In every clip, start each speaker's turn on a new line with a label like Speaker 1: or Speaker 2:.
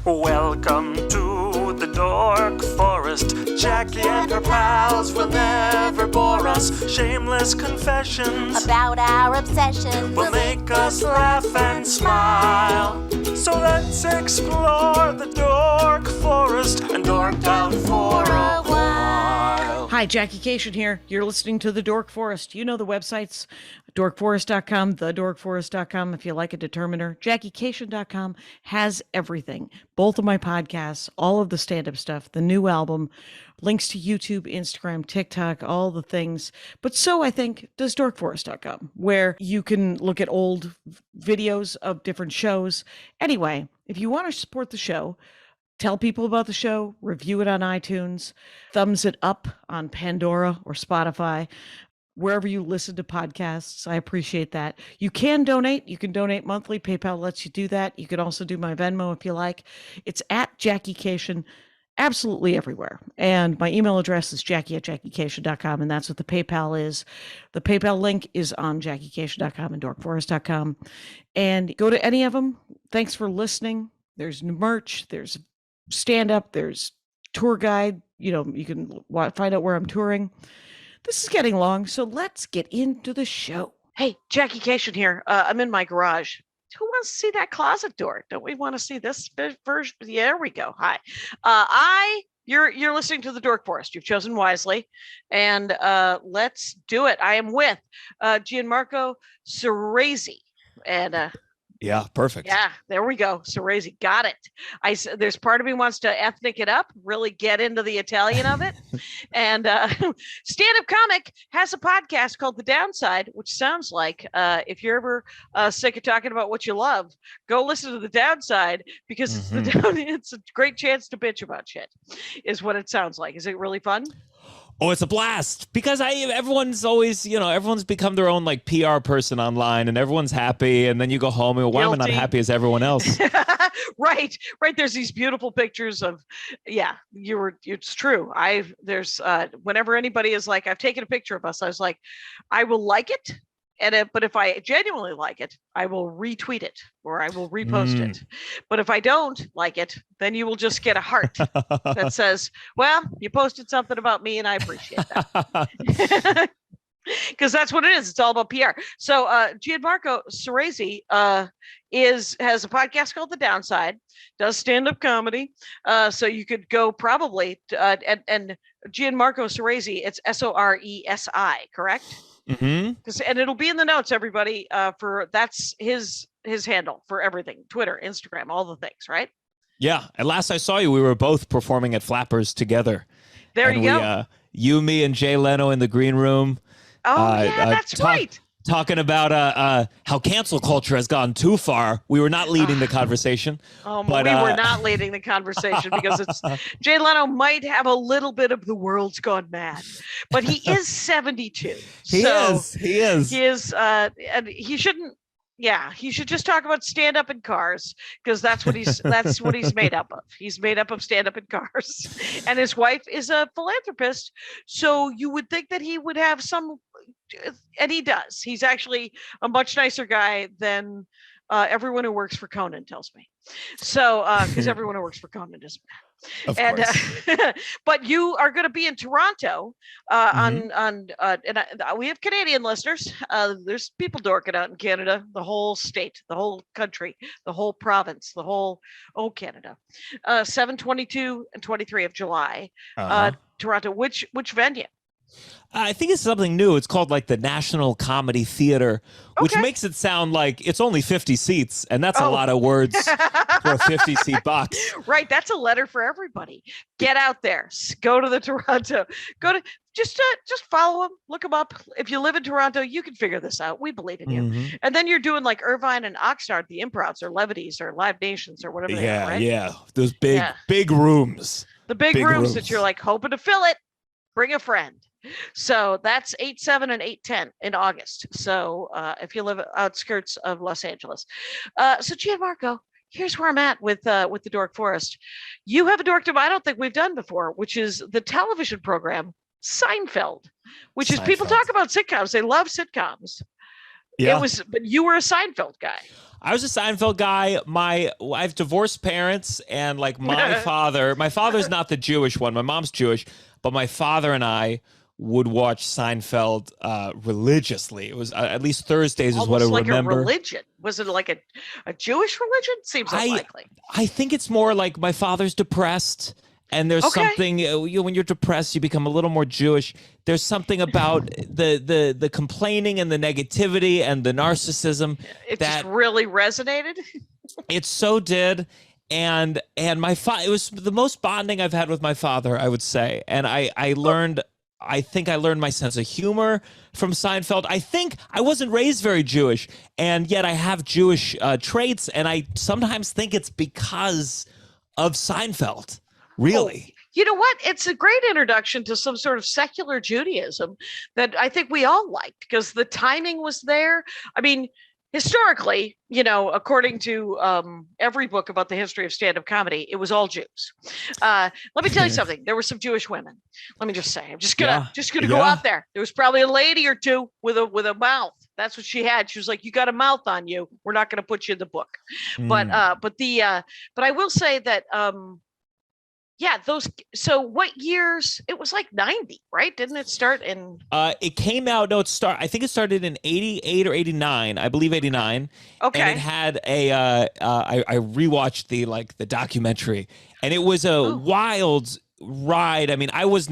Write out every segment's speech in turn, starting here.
Speaker 1: Welcome to the Dork Forest. Jackie and her pals will never bore us. Shameless confessions
Speaker 2: about our obsession
Speaker 1: will make us laugh and smile. So let's explore the Dork Forest and dork out for a while.
Speaker 3: Hi, Jackie Kashian here. You're listening to the Dork Forest. You know the websites, dorkforest.com, thedorkforest.com if you like a determiner. JackieKashian.com has everything. Both of my podcasts, all of the stand-up stuff, the new album, links to YouTube, Instagram, TikTok, all the things. But so, I think, does dorkforest.com, where you can look at old videos of different shows. Anyway, if you want to support the show, tell people about the show, review it on iTunes, thumbs it up on Pandora or Spotify, wherever you listen to podcasts. I appreciate that. You can donate. You can donate monthly. PayPal lets you do that. You can also do my Venmo if you like. It's at Jackie Kashian, absolutely everywhere. And my email address is jackie@jackiekashian.com, and that's what the PayPal is. The PayPal link is on jackiekashian.com and dorkforest.com. And go to any of them. Thanks for listening. There's merch. There's stand-up, there's tour guide, you can find out where I'm touring. This is getting long, so let's get into the show. Hey, Jackie Kashian here. I'm in my garage. Who wants to see that closet door? Don't we want to see this version? Yeah, there we go. Hi. You're listening to the Dork Forest. You've chosen wisely, and let's do it. I am with Gianmarco Soresi, and
Speaker 4: yeah, perfect.
Speaker 3: Yeah, there we go. Soresi, got it. There's part of me wants to ethnic it up, really get into the Italian of it. And stand-up comic has a podcast called The Downside, which sounds like if you're ever sick of talking about what you love, go listen to The Downside, because it's a great chance to bitch about shit, is what it sounds like. Is it really fun?
Speaker 4: Oh, it's a blast, because everyone's always, everyone's become their own like PR person online, and everyone's happy, and then you go home and go, why am I not happy as everyone else?
Speaker 3: Right. There's these beautiful pictures of, it's true. Whenever anybody is like, I've taken a picture of us, I was like, I will like it. But if I genuinely like it, I will retweet it or I will repost it. But if I don't like it, then you will just get a heart that says, well, you posted something about me and I appreciate that. Because that's what it is. It's all about PR. So Gianmarco Soresi has a podcast called The Downside, does stand-up comedy. So you could go probably, and Gianmarco Soresi, it's Soresi, correct?
Speaker 4: Mm-hmm.
Speaker 3: And it'll be in the notes, everybody. That's his handle for everything: Twitter, Instagram, all the things, right?
Speaker 4: Yeah. And last I saw you, we were both performing at Flappers together.
Speaker 3: There you go.
Speaker 4: You, me, and Jay Leno in the green room.
Speaker 3: Oh yeah, that's right.
Speaker 4: Talking about how cancel culture has gone too far. We were not leading the conversation.
Speaker 3: We were not leading the conversation because Jay Leno might have a little bit of the world's gone mad, but he is 72.
Speaker 4: He is.
Speaker 3: He is, and he shouldn't. Yeah, he should just talk about stand-up in cars, because that's what he's made up of. He's made up of stand-up in cars, and his wife is a philanthropist. So you would think that he would have some, and he does. He's actually a much nicer guy than everyone who works for Conan tells me. So, because everyone who works for Conan is mad.
Speaker 4: Of course.
Speaker 3: But you are going to be in Toronto and we have Canadian listeners. There's people dorking out in Canada, the whole state, the whole country, the whole province, the whole Canada. 7, 22, and 23 of July. Toronto. Which venue?
Speaker 4: I think it's something new. It's called like the National Comedy Theater, which makes it sound like it's only 50 seats, and that's a lot of words for a 50-seat box.
Speaker 3: Right, that's a letter for everybody. Get out there, go to the Toronto, just follow them, look them up. If you live in Toronto, you can figure this out. We believe in you. And then you're doing like Irvine and Oxnard, the Improvs or Levities or Live Nations or whatever they are, right?
Speaker 4: Yeah, those big rooms.
Speaker 3: The big rooms that you're like hoping to fill it. Bring a friend. So that's 8/7 and 8/10 in August. So if you live outskirts of Los Angeles. So Gianmarco, here's where I'm at with the Dork Forest. You have a dorkdom I don't think we've done before, which is the television program Seinfeld, which is people talk about sitcoms. They love sitcoms.
Speaker 4: Yeah.
Speaker 3: But you were a Seinfeld guy.
Speaker 4: I was a Seinfeld guy. I have divorced parents, and like my father's not the Jewish one. My mom's Jewish, but my father and I would watch Seinfeld religiously. It was at least Thursdays is what I
Speaker 3: like
Speaker 4: remember.
Speaker 3: A religion. Was it like a Jewish religion? Seems unlikely.
Speaker 4: I think it's more like my father's depressed. And there's something when you're depressed, you become a little more Jewish. There's something about the complaining and the negativity and the narcissism
Speaker 3: that just really resonated.
Speaker 4: It so did, and my father. It was the most bonding I've had with my father, I would say. And I learned. I think I learned my sense of humor from Seinfeld. I think I wasn't raised very Jewish, and yet I have Jewish traits, and I sometimes think it's because of Seinfeld. Really?
Speaker 3: You know what? It's a great introduction to some sort of secular Judaism that I think we all liked because the timing was there. I mean, historically, according to every book about the history of stand-up comedy, it was all Jews. Let me tell you something. There were some Jewish women. Let me just say, I'm just gonna go out there. There was probably a lady or two with a mouth. That's what she had. She was like, "You got a mouth on you. We're not going to put you in the book." But I will say that. Yeah, so what years? It was like 90, right? Didn't it start in
Speaker 4: it came out I think it started in 88 or 89. I believe 89.
Speaker 3: Okay.
Speaker 4: And it had I rewatched the documentary, and it was a wild ride. I mean, I was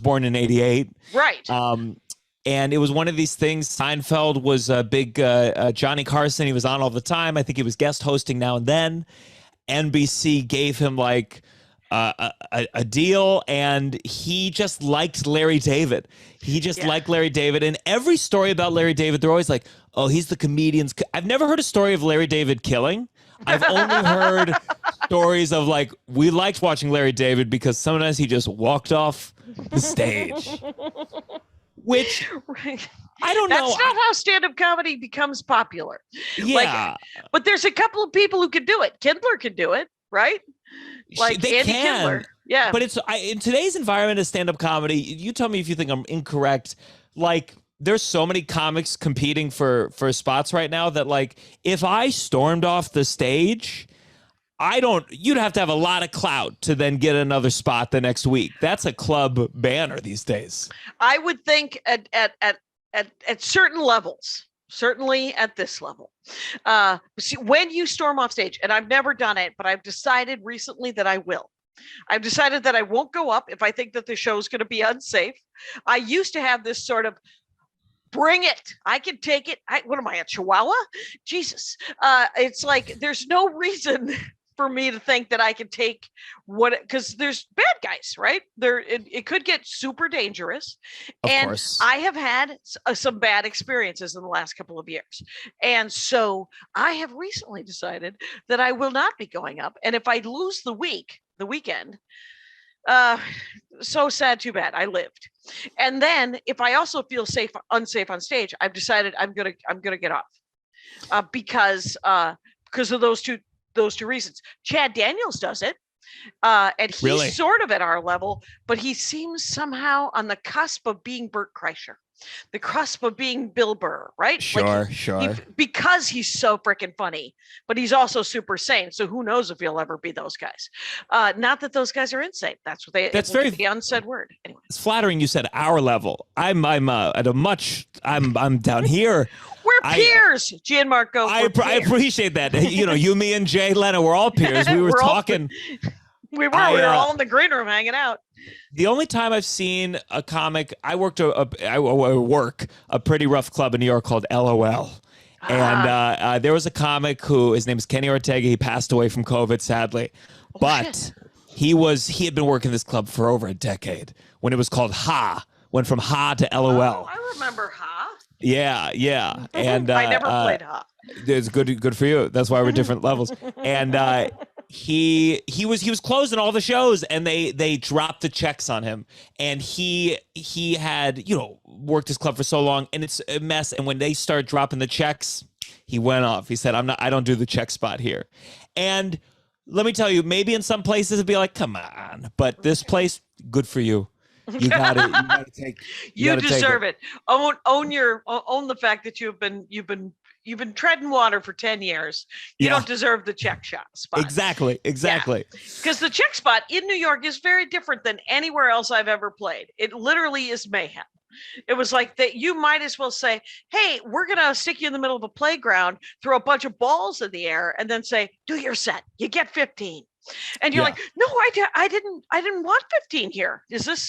Speaker 4: born in 88.
Speaker 3: Right.
Speaker 4: And it was one of these things. Seinfeld was a big Johnny Carson. He was on all the time. I think he was guest hosting now and then. NBC gave him a deal, and he just liked Larry David. Liked Larry David, and every story about Larry David, they're always like, "Oh, he's the comedian's." I've never heard a story of Larry David killing. I've only heard stories of we liked watching Larry David because sometimes he just walked off the stage, which I don't know.
Speaker 3: That's not how stand-up comedy becomes popular.
Speaker 4: Yeah,
Speaker 3: but there's a couple of people who can do it. Kindler can do it, right?
Speaker 4: They
Speaker 3: Andy
Speaker 4: can.
Speaker 3: Kindler. Yeah.
Speaker 4: But in today's environment of stand-up comedy, you tell me if you think I'm incorrect. There's so many comics competing for spots right now that if I stormed off the stage, you'd have to have a lot of clout to then get another spot the next week. That's a club banner these days.
Speaker 3: I would think at certain levels. Certainly at this level. See, when you storm off stage, and I've never done it, but I've decided recently that I will. I've decided that I won't go up if I think that the show is going to be unsafe. I used to have this sort of bring it. I can take it. What am I, a Chihuahua? Jesus. It's like there's no reason for me to think that I can take because there's bad guys, right? It could get super dangerous. Of course. I have had some bad experiences in the last couple of years. And so I have recently decided that I will not be going up. And if I lose the weekend, so sad, too bad. I lived. And then if I also feel unsafe on stage, I've decided I'm gonna get off because of those two reasons. Chad Daniels does it. And he's really sort of at our level, but he seems somehow on the cusp of being Bert Kreischer, the cusp of being Bill Burr, right?
Speaker 4: Sure.
Speaker 3: Because he's so freaking funny, but he's also super sane. So who knows if he'll ever be those guys? Not that those guys are insane. That's very the unsaid word. Anyway,
Speaker 4: it's flattering you said our level. I'm at a much. I'm down here.
Speaker 3: We're peers, Gianmarco.
Speaker 4: I appreciate that. You, me, and Jay Leno, we're all peers. We were talking.
Speaker 3: We were all in the green room hanging out.
Speaker 4: The only time I've seen a comic, I work a pretty rough club in New York called LOL. And there was a comic his name is Kenny Ortega. He passed away from COVID, sadly. But he had been working this club for over a decade when it was called Ha. Went from Ha to LOL.
Speaker 3: Oh, I remember Ha.
Speaker 4: Yeah. And
Speaker 3: I never played Ha.
Speaker 4: It's good for you. That's why we're different levels. And he was closing all the shows, and they dropped the checks on him. And he had worked his club for so long, and it's a mess. And when they start dropping the checks, he went off. He said, I don't do the check spot here. And let me tell you, maybe in some places it'd be like, come on, but this place, good for you. You gotta take.
Speaker 3: You deserve it. Own the fact that you've been you've been treading water for 10 years. You don't deserve the Czech spot.
Speaker 4: Exactly.
Speaker 3: Because the Czech spot in New York is very different than anywhere else I've ever played. It literally is mayhem. It was like that. You might as well say, hey, we're going to stick you in the middle of a playground, throw a bunch of balls in the air, and then say, do your set. You get 15. And you're like, no, I didn't want 15 here.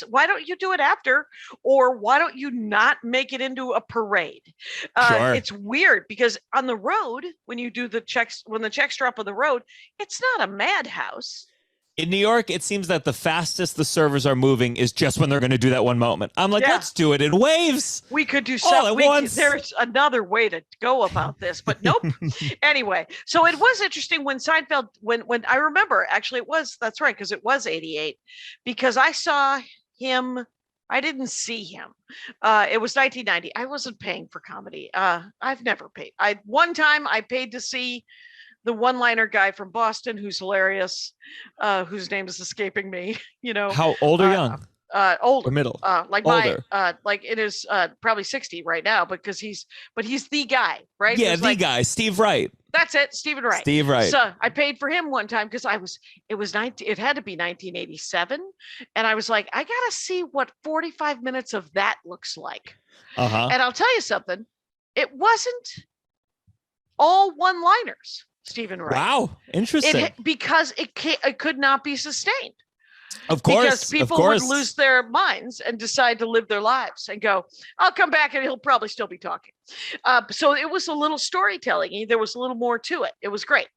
Speaker 3: Why don't you do it after? Or why don't you not make it into a parade?
Speaker 4: Sure.
Speaker 3: It's weird because on the road, when you do the Czechs, when the Czechs drop on the road, it's not a madhouse.
Speaker 4: In New York, it seems that the fastest the servers are moving is just when they're going to do that one moment. I'm like, let's do it in waves.
Speaker 3: We could do
Speaker 4: all at once.
Speaker 3: There's another way to go about this, but nope. Anyway, so it was interesting when Seinfeld, when I remember, actually that's right, because it was 88, because I saw him. I didn't see him. It was 1990. I wasn't paying for comedy. I've never paid. One time I paid to see the one-liner guy from Boston who's hilarious, whose name is escaping me.
Speaker 4: How old or young?
Speaker 3: Older.
Speaker 4: Or middle.
Speaker 3: Like
Speaker 4: older.
Speaker 3: Like it is probably 60 right now, because he's the guy, right?
Speaker 4: Yeah, the guy, Steve Wright.
Speaker 3: That's it, Stephen Wright.
Speaker 4: Steve Wright.
Speaker 3: So I paid for him one time because it had to be 1987, and I was like, I gotta see what 45 minutes of that looks like. And I'll tell you something, it wasn't all one-liners. Stephen Wright.
Speaker 4: Wow, interesting.
Speaker 3: Because it could not be sustained.
Speaker 4: Of course,
Speaker 3: because people would lose their minds and decide to live their lives and go, I'll come back and he'll probably still be talking. So it was a little storytelling. There was a little more to it. It was great.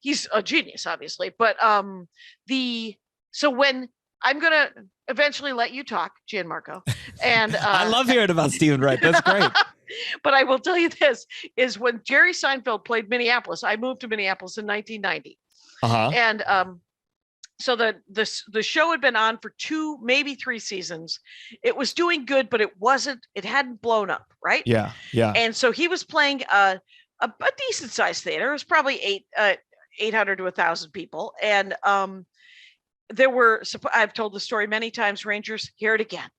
Speaker 3: He's a genius, obviously. But so when I'm going to eventually let you talk, Gianmarco. And
Speaker 4: I love hearing about Stephen Wright. That's great.
Speaker 3: But I will tell you this, is when Jerry Seinfeld played Minneapolis, I moved to Minneapolis in 1990. And so the show had been on for 2, maybe 3 seasons. It was doing good, but it hadn't blown up, right?
Speaker 4: Yeah.
Speaker 3: And so he was playing a decent sized theater. It was probably 800 to 1,000 people. And there were, I've told the story many times, Rangers, hear it again.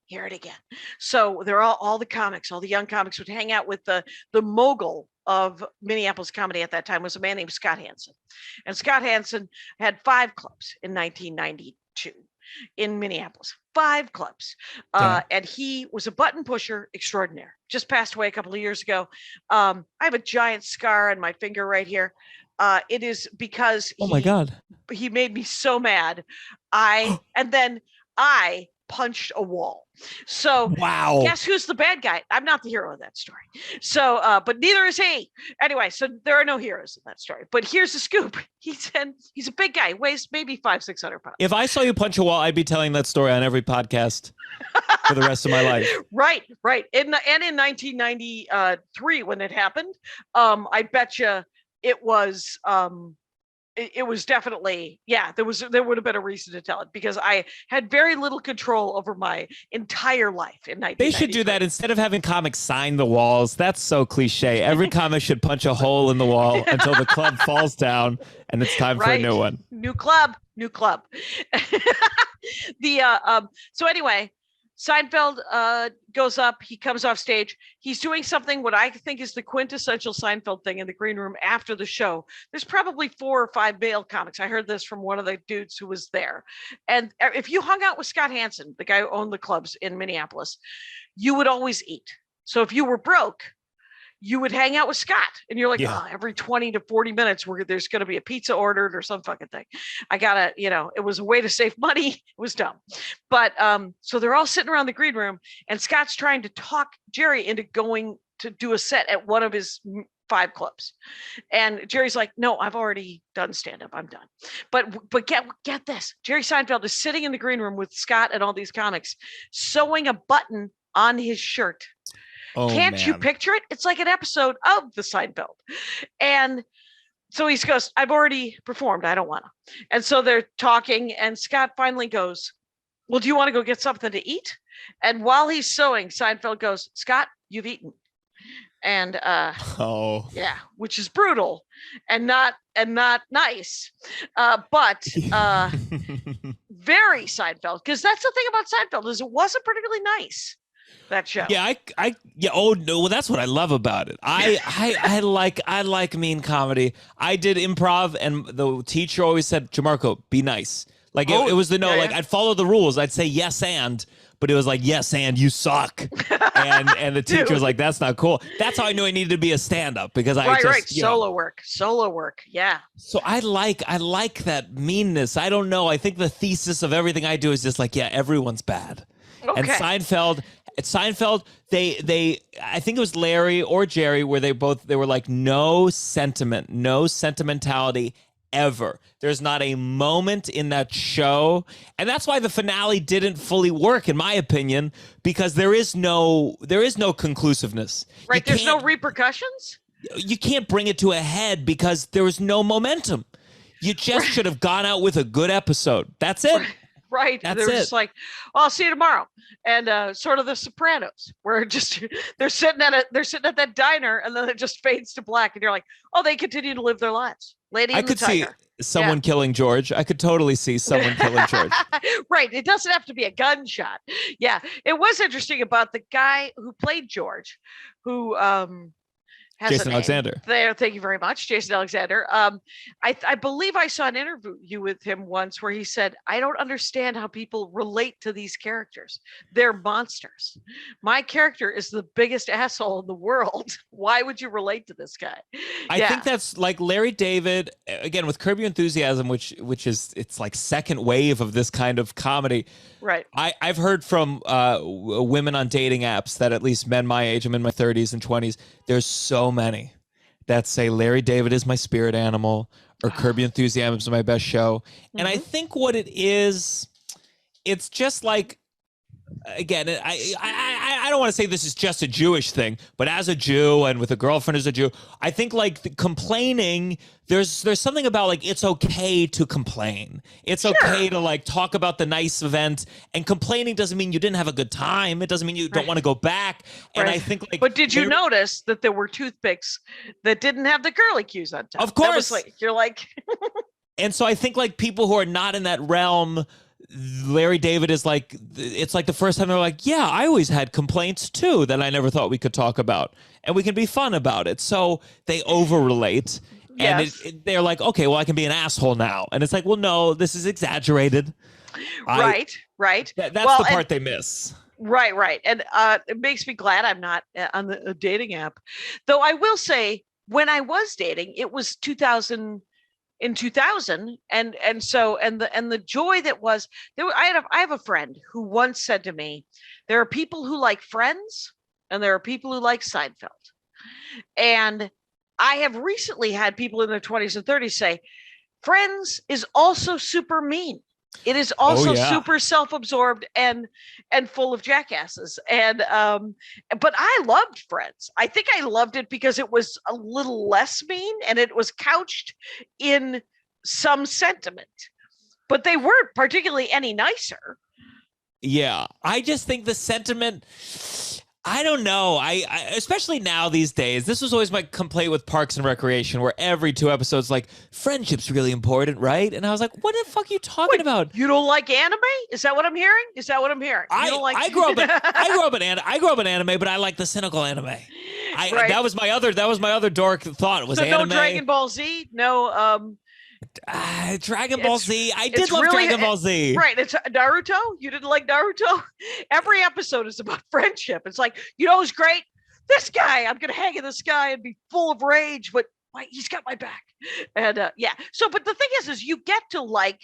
Speaker 3: So they're all the comics, all the young comics would hang out with the mogul of Minneapolis comedy at that time was a man named Scott Hansen. And Scott Hansen had 5 clubs in 1992 in Minneapolis, 5 clubs. And he was a button pusher extraordinaire, just passed away a couple of years ago. I have a giant scar on my finger right here. It is because he made me so mad. And then I punched a wall. So guess who's the bad guy? I'm not the hero of that story. So, but neither is he. Anyway, so there are no heroes in that story. But here's the scoop. He's a big guy, weighs maybe 500-600 pounds.
Speaker 4: If I saw you punch a wall, I'd be telling that story on every podcast for the rest of my life. Right.
Speaker 3: And in 1993, when it happened, I bet you it was it was definitely, there would have been a reason to tell it, because I had very little control over my entire life in 1993.
Speaker 4: They should do that instead of having comics sign the walls. That's so cliche. Every comic should punch a hole in the wall until the club falls down and it's time for a new one.
Speaker 3: New club. So anyway, Seinfeld goes up. He comes off stage. He's doing something what I think is the quintessential Seinfeld thing in the green room after the show. There's probably 4 or 5 male comics. I heard this from one of the dudes who was there. And if you hung out with Scott Hansen, the guy who owned the clubs in Minneapolis, you would always eat. So if you were broke, you would hang out with Scott, and you're like, every 20 to 40 minutes, there's going to be a pizza ordered or some fucking thing. I gotta, it was a way to save money. It was dumb. But so they're all sitting around the green room, and Scott's trying to talk Jerry into going to do a set at one of his 5 clubs. And Jerry's like, no, I've already done stand-up. I'm done. But get this. Jerry Seinfeld is sitting in the green room with Scott and all these comics, sewing a button on his shirt. Can't you picture it? It's like an episode of the Seinfeld. And so he goes, I've already performed. I don't want to. And so they're talking, and Scott finally goes, well, do you want to go get something to eat? And while he's sewing, Seinfeld goes, Scott, you've eaten. And which is brutal and not nice. But very Seinfeld, because that's the thing about Seinfeld, is it wasn't particularly nice. that show.
Speaker 4: Yeah. Oh no, well, that's what I love about it. I like mean comedy. I did improv, and the teacher always said, "Gianmarco, be nice." Like it was the no. Like I'd follow the rules. I'd say yes but it was like yes and you suck, and the teacher was like, "That's not cool." That's how I knew I needed to be a stand-up because
Speaker 3: Solo work. Yeah.
Speaker 4: So I like that meanness. I don't know. I think the thesis of everything I do is just like, yeah, everyone's bad.
Speaker 3: Okay.
Speaker 4: And Seinfeld, they I think it was Larry or Jerry where they were like, no sentiment, no sentimentality ever. There's not a moment in that show, and that's why the finale didn't fully work, in my opinion, because there is no conclusiveness.
Speaker 3: Right, there's no repercussions.
Speaker 4: You can't bring it to a head because there was no momentum. You just should have gone out with a good episode. That's it.
Speaker 3: Right. They're just like, well, I'll see you tomorrow. And sort of The Sopranos, where they're sitting at that diner, and then it just fades to black, and you're like, oh, they continue to live their lives. Lady and the Tiger.
Speaker 4: I could see someone killing George. I could totally see someone killing George.
Speaker 3: Right. It doesn't have to be a gunshot. Yeah. It was interesting about the guy who played George, who has
Speaker 4: Jason Alexander.
Speaker 3: There, thank you very much, Jason Alexander. I believe I saw an interview with him once where he said, "I don't understand how people relate to these characters. They're monsters. My character is the biggest asshole in the world. Why would you relate to this guy?"
Speaker 4: I think that's like Larry David again with Curb Your Enthusiasm, which is it's like second wave of this kind of comedy.
Speaker 3: Right.
Speaker 4: I've heard from women on dating apps that at least men my age, I'm in my 30s and 20s. There's so many that say Larry David is my spirit animal or Curb Your Enthusiasm is my best show. Mm-hmm. And I think what it is, it's just like, again, I don't want to say this is just a Jewish thing, but as a Jew and with a girlfriend as a Jew, I think like the complaining, there's something about like it's okay to complain. It's okay to like talk about the nice event, and complaining doesn't mean you didn't have a good time. It doesn't mean you don't want to go back. And I think like,
Speaker 3: but did you notice that there were toothpicks that didn't have the curly cues on top?
Speaker 4: Of course,
Speaker 3: you're like,
Speaker 4: and so I think like people who are not in that realm. Larry David is like, it's like the first time they're like, yeah, I always had complaints too that I never thought we could talk about, and we can be fun about it. So they overrelate, and they're like, okay, well, I can be an asshole now, and it's like, well, no, this is exaggerated.
Speaker 3: Right.
Speaker 4: That's the part they miss.
Speaker 3: Right, and it makes me glad I'm not on the dating app, though. I will say, when I was dating, it was 2000. In 2000, and the joy that was there. I have a friend who once said to me, there are people who like Friends and there are people who like Seinfeld. And I have recently had people in their 20s and 30s say, Friends is also super mean. It is also super self-absorbed and full of jackasses. And but I loved Friends. I think I loved it because it was a little less mean and it was couched in some sentiment. But they weren't particularly any nicer.
Speaker 4: Yeah, I just think the sentiment, I don't know. I especially now these days, this was always my complaint with Parks and Recreation, where every 2 episodes like, friendship's really important, right? And I was like, what the fuck are you talking about?
Speaker 3: You don't like anime? Is that what I'm hearing? I
Speaker 4: grew up in anime, but I like the cynical anime. That was my other dork thought was anime.
Speaker 3: No Dragon Ball Z, no
Speaker 4: Dragon Ball Z. I did love Dragon Ball Z.
Speaker 3: Right. It's Naruto. You didn't like Naruto? Every episode is about friendship. It's like, who's great? This guy. I'm going to hang in this guy and be full of rage, but he's got my back. And So, but the thing is you get to like,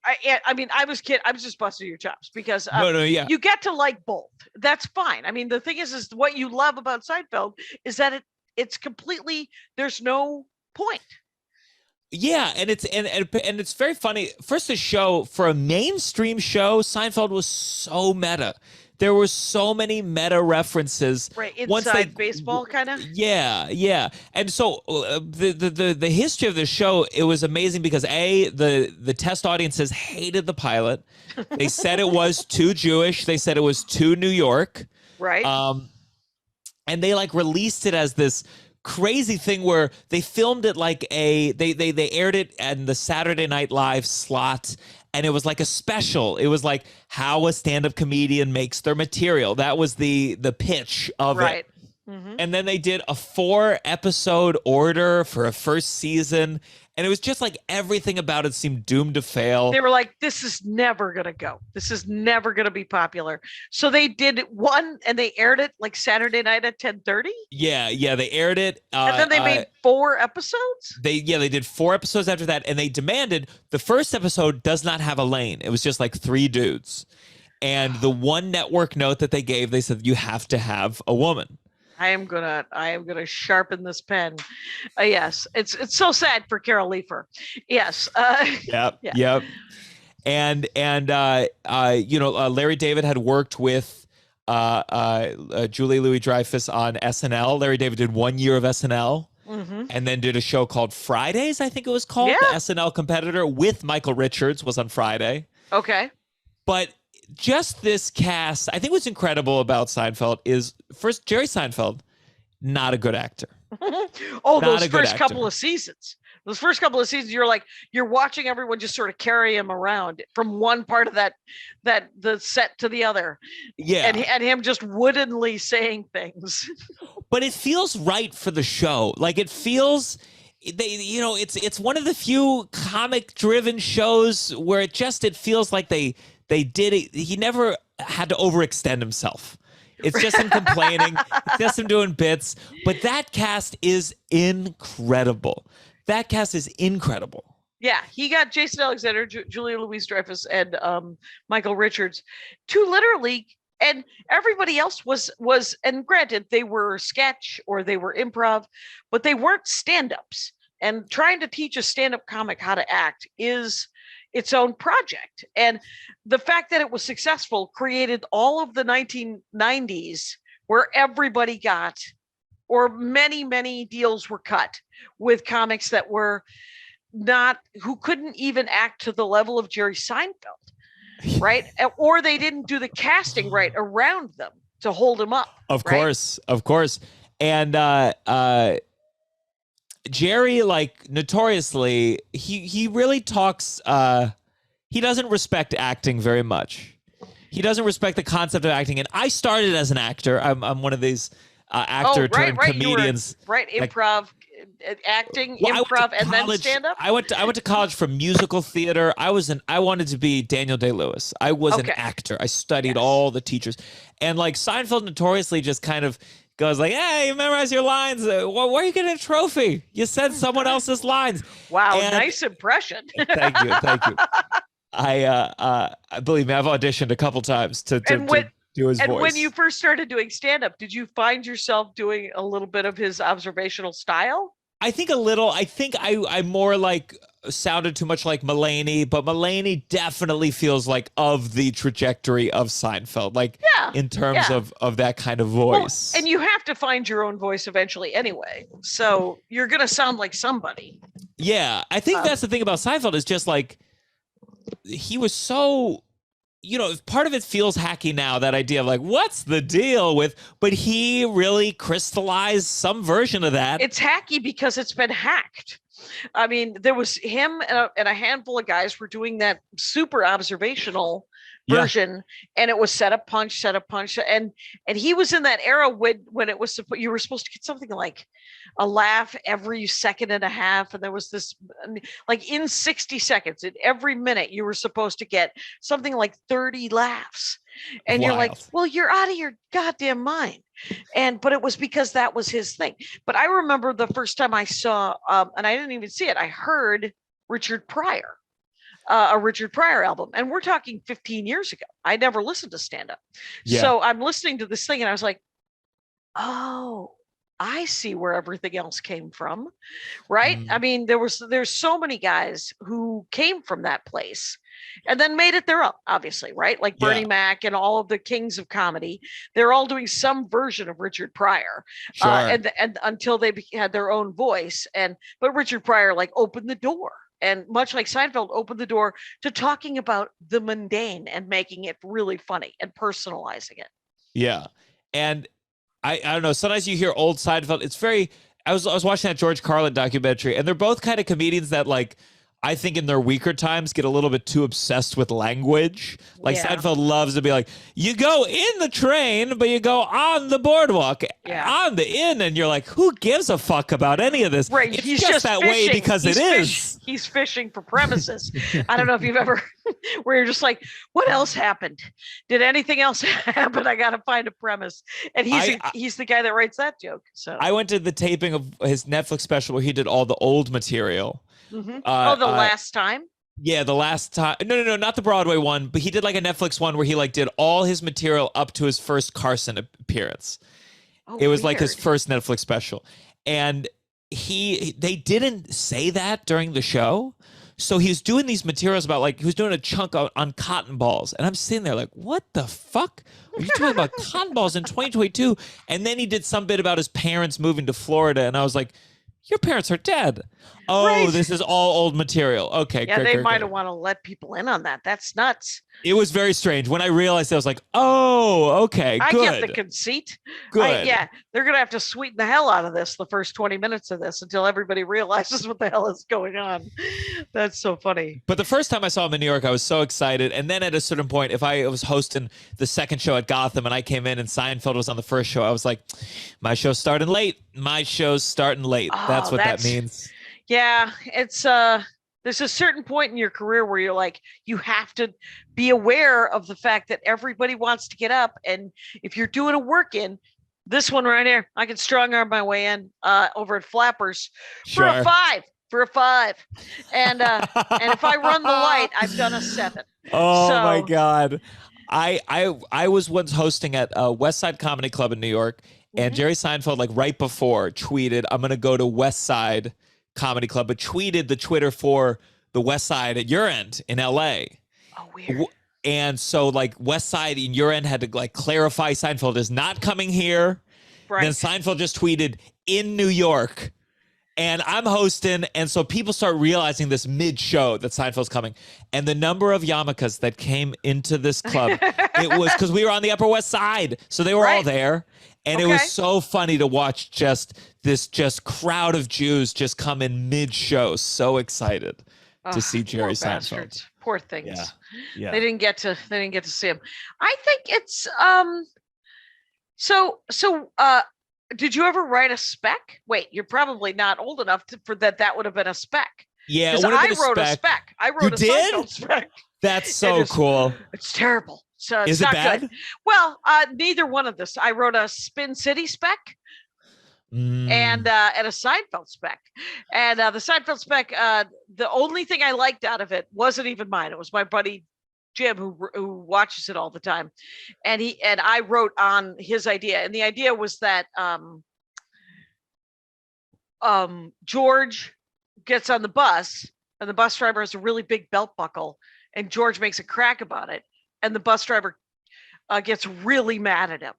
Speaker 3: I mean, I was just busting your chops because you get to like both. That's fine. I mean, the thing is what you love about Seinfeld is that it's completely, there's no point.
Speaker 4: Yeah, and it's very funny. First, the show, for a mainstream show, Seinfeld was so meta. There were so many meta references.
Speaker 3: Right, inside baseball, kind of.
Speaker 4: Yeah. And so the history of the show, it was amazing because the test audiences hated the pilot. They said it was too Jewish. They said it was too New York.
Speaker 3: Right.
Speaker 4: And they like released it as this crazy thing where they filmed it like they aired it in the Saturday Night Live slot, and it was like a special. It was like how a stand-up comedian makes their material. That was the pitch of it. And then they did a 4-episode order for a first season. And it was just like everything about it seemed doomed to fail.
Speaker 5: They were like, this is never going to go. This is never going to be popular. So they did one and they aired it like Saturday night at 10:30.
Speaker 4: Yeah, they aired it.
Speaker 5: And then they made 4 episodes?
Speaker 4: They did 4 episodes after that. And they demanded the first episode does not have a lane. It was just like 3 dudes. And the one network note that they gave, they said, you have to have a woman.
Speaker 5: I am gonna sharpen this pen. Yes, it's so sad for Carol Leifer. Yes.
Speaker 4: Yep. And Larry David had worked with Julie Louis-Dreyfus on SNL. Larry David did 1 year of SNL. And then did a show called Fridays, I think it was called. The SNL competitor with Michael Richards was on Friday.
Speaker 5: Okay.
Speaker 4: But just this cast, I think what's incredible about Seinfeld is, first, Jerry Seinfeld, not a good actor.
Speaker 5: Those first couple of seasons. You're watching everyone just sort of carry him around from one part of the set to the other.
Speaker 4: Yeah.
Speaker 5: And him just woodenly saying things.
Speaker 4: But it feels right for the show. Like it feels it's one of the few comic driven shows where it feels like they did it. He never had to overextend himself. It's just him complaining. It's just him doing bits. But that cast is incredible.
Speaker 5: Yeah, he got Jason Alexander, Julia Louis-Dreyfus, and Michael Richards to literally, and everybody else was, and granted, they were sketch or they were improv, but they weren't stand-ups. And trying to teach a stand-up comic how to act is its own project. And the fact that it was successful created all of the 1990s where everybody got, or many, many deals were cut with comics that were who couldn't even act to the level of Jerry Seinfeld, right? Or they didn't do the casting right around them to hold him up.
Speaker 4: Of course. And Jerry, like, notoriously, he really talks, he doesn't respect acting very much. He doesn't respect the concept of acting. And I started as an actor. I'm one of these actor turned comedians.
Speaker 5: Improv, acting, improv, and then stand-up?
Speaker 4: I went to college for musical theater. I wanted to be Daniel Day-Lewis. I was an actor. I studied all the teachers. And like Seinfeld notoriously just kind of goes like, hey, you memorize your lines. Why are you getting a trophy? You said someone else's lines.
Speaker 5: Wow, nice impression.
Speaker 4: Thank you. I believe me, I've auditioned a couple times to do his voice.
Speaker 5: And when you first started doing stand-up, did you find yourself doing a little bit of his observational style?
Speaker 4: I think a little. I think I more like sounded too much like Mulaney, but Mulaney definitely feels like of the trajectory of Seinfeld, like in terms of that kind of voice.
Speaker 5: Well, and you have to find your own voice eventually anyway. So you're going to sound like somebody.
Speaker 4: Yeah. I think that's the thing about Seinfeld is just like, he was so, part of it feels hacky now, that idea of like, what's the deal with, but he really crystallized some version of that.
Speaker 5: It's hacky because it's been hacked. I mean, there was him and a handful of guys were doing that super observational version, and it was set up punch, and he was in that era when it was you were supposed to get something like a laugh every second and a half, and there was this like in 60 seconds, in every minute you were supposed to get something like 30 laughs, and you're like, well, you're out of your goddamn mind. But it was because that was his thing. But I remember the first time I saw, and I didn't even see it, I heard Richard Pryor. A Richard Pryor album, and we're talking 15 years ago. I never listened to stand-up. So I'm listening to this thing and I was like, oh, I see where everything else came from, right? I mean, there's so many guys who came from that place and then made it their own, obviously, right? Like Bernie Mac and all of the kings of comedy, they're all doing some version of Richard Pryor, and until they had their own voice. But Richard Pryor like opened the door. And much like Seinfeld opened the door to talking about the mundane and making it really funny and personalizing it.
Speaker 4: Yeah. And I don't know, sometimes you hear old Seinfeld, it's very, I was watching that George Carlin documentary, and they're both kind of comedians that like I think in their weaker times, get a little bit too obsessed with language. Like
Speaker 5: Yeah.
Speaker 4: Seinfeld loves to be like, you go in the train, but you go on the boardwalk, on the inn, and you're like, who gives a fuck about any of this?
Speaker 5: Right.
Speaker 4: It's
Speaker 5: He's
Speaker 4: just that way
Speaker 5: fishing.
Speaker 4: because
Speaker 5: He's
Speaker 4: it
Speaker 5: fish-
Speaker 4: is.
Speaker 5: He's fishing for premises. I don't know if you've ever, where you're just like, what else happened? Did anything else happen? I got to find a premise. And he's the guy that writes that joke. So
Speaker 4: I went to the taping of his Netflix special where he did all the old material.
Speaker 5: the last time.
Speaker 4: Yeah, the last time. No, not the Broadway one, but he did like a Netflix one where he like did all his material up to his first Carson appearance. It was like his first Netflix special. And they didn't say that during the show. So he was doing these materials about like, he was doing a chunk on cotton balls. And I'm sitting there like, what the fuck? Are you talking about cotton balls in 2022? And then he did some bit about his parents moving to Florida. And I was like, your parents are dead. Oh,
Speaker 5: Right.
Speaker 4: This is all old material. Okay,
Speaker 5: Yeah,
Speaker 4: great,
Speaker 5: they
Speaker 4: great,
Speaker 5: might
Speaker 4: great.
Speaker 5: have want to let people in on that. That's nuts.
Speaker 4: It was very strange. When I realized, I was like, oh, okay,
Speaker 5: I
Speaker 4: good.
Speaker 5: get the conceit.
Speaker 4: Good.
Speaker 5: They're going to have to sweeten the hell out of this the first 20 minutes of this until everybody realizes what the hell is going on. That's so funny.
Speaker 4: But the first time I saw him in New York, I was so excited. And then at a certain point, if I was hosting the second show at Gotham and I came in and Seinfeld was on the first show, I was like, my show's starting late. My show's starting late. That's what that means.
Speaker 5: Yeah, it's there's a certain point in your career where you're like, you have to be aware of the fact that everybody wants to get up. And if you're doing a work in, this one right here, I can strong arm my way in over at Flappers for a five. And if I run the light, I've done a 7.
Speaker 4: Oh
Speaker 5: So-
Speaker 4: my God. I was once hosting at West Side Comedy Club in New York, and Jerry Seinfeld, like right before, tweeted, I'm going to go to West Side Comedy Club, but tweeted the Twitter for the West Side at your end in LA.
Speaker 5: Oh, weird.
Speaker 4: And so like West Side in your end had to like clarify Seinfeld is not coming here.
Speaker 5: Right.
Speaker 4: Then Seinfeld just tweeted in New York. And I'm hosting, and so people start realizing this mid-show that Seinfeld's coming. And the number of yarmulkes that came into this club, it was because we were on the Upper West Side, so they were all there. And it was so funny to watch this crowd of Jews just come in mid-show, so excited to see Jerry
Speaker 5: Poor
Speaker 4: Seinfeld.
Speaker 5: bastards. Poor things.
Speaker 4: Yeah.
Speaker 5: They didn't get to see him. I think it's so did you ever write a spec? Wait, you're probably not old enough for that. That would have been a spec.
Speaker 4: Yeah,
Speaker 5: Because I wrote a spec. I wrote
Speaker 4: You
Speaker 5: a
Speaker 4: did?
Speaker 5: Seinfeld spec.
Speaker 4: That's so cool.
Speaker 5: It's terrible. So it's
Speaker 4: Is it
Speaker 5: not
Speaker 4: bad?
Speaker 5: good. Well, neither one of this. I wrote a Spin City spec and a Seinfeld spec. And the Seinfeld spec, the only thing I liked out of it wasn't even mine. It was my buddy Jim who watches it all the time, and I wrote on his idea, and the idea was that George gets on the bus, and the bus driver has a really big belt buckle, and George makes a crack about it, and the bus driver gets really mad at him,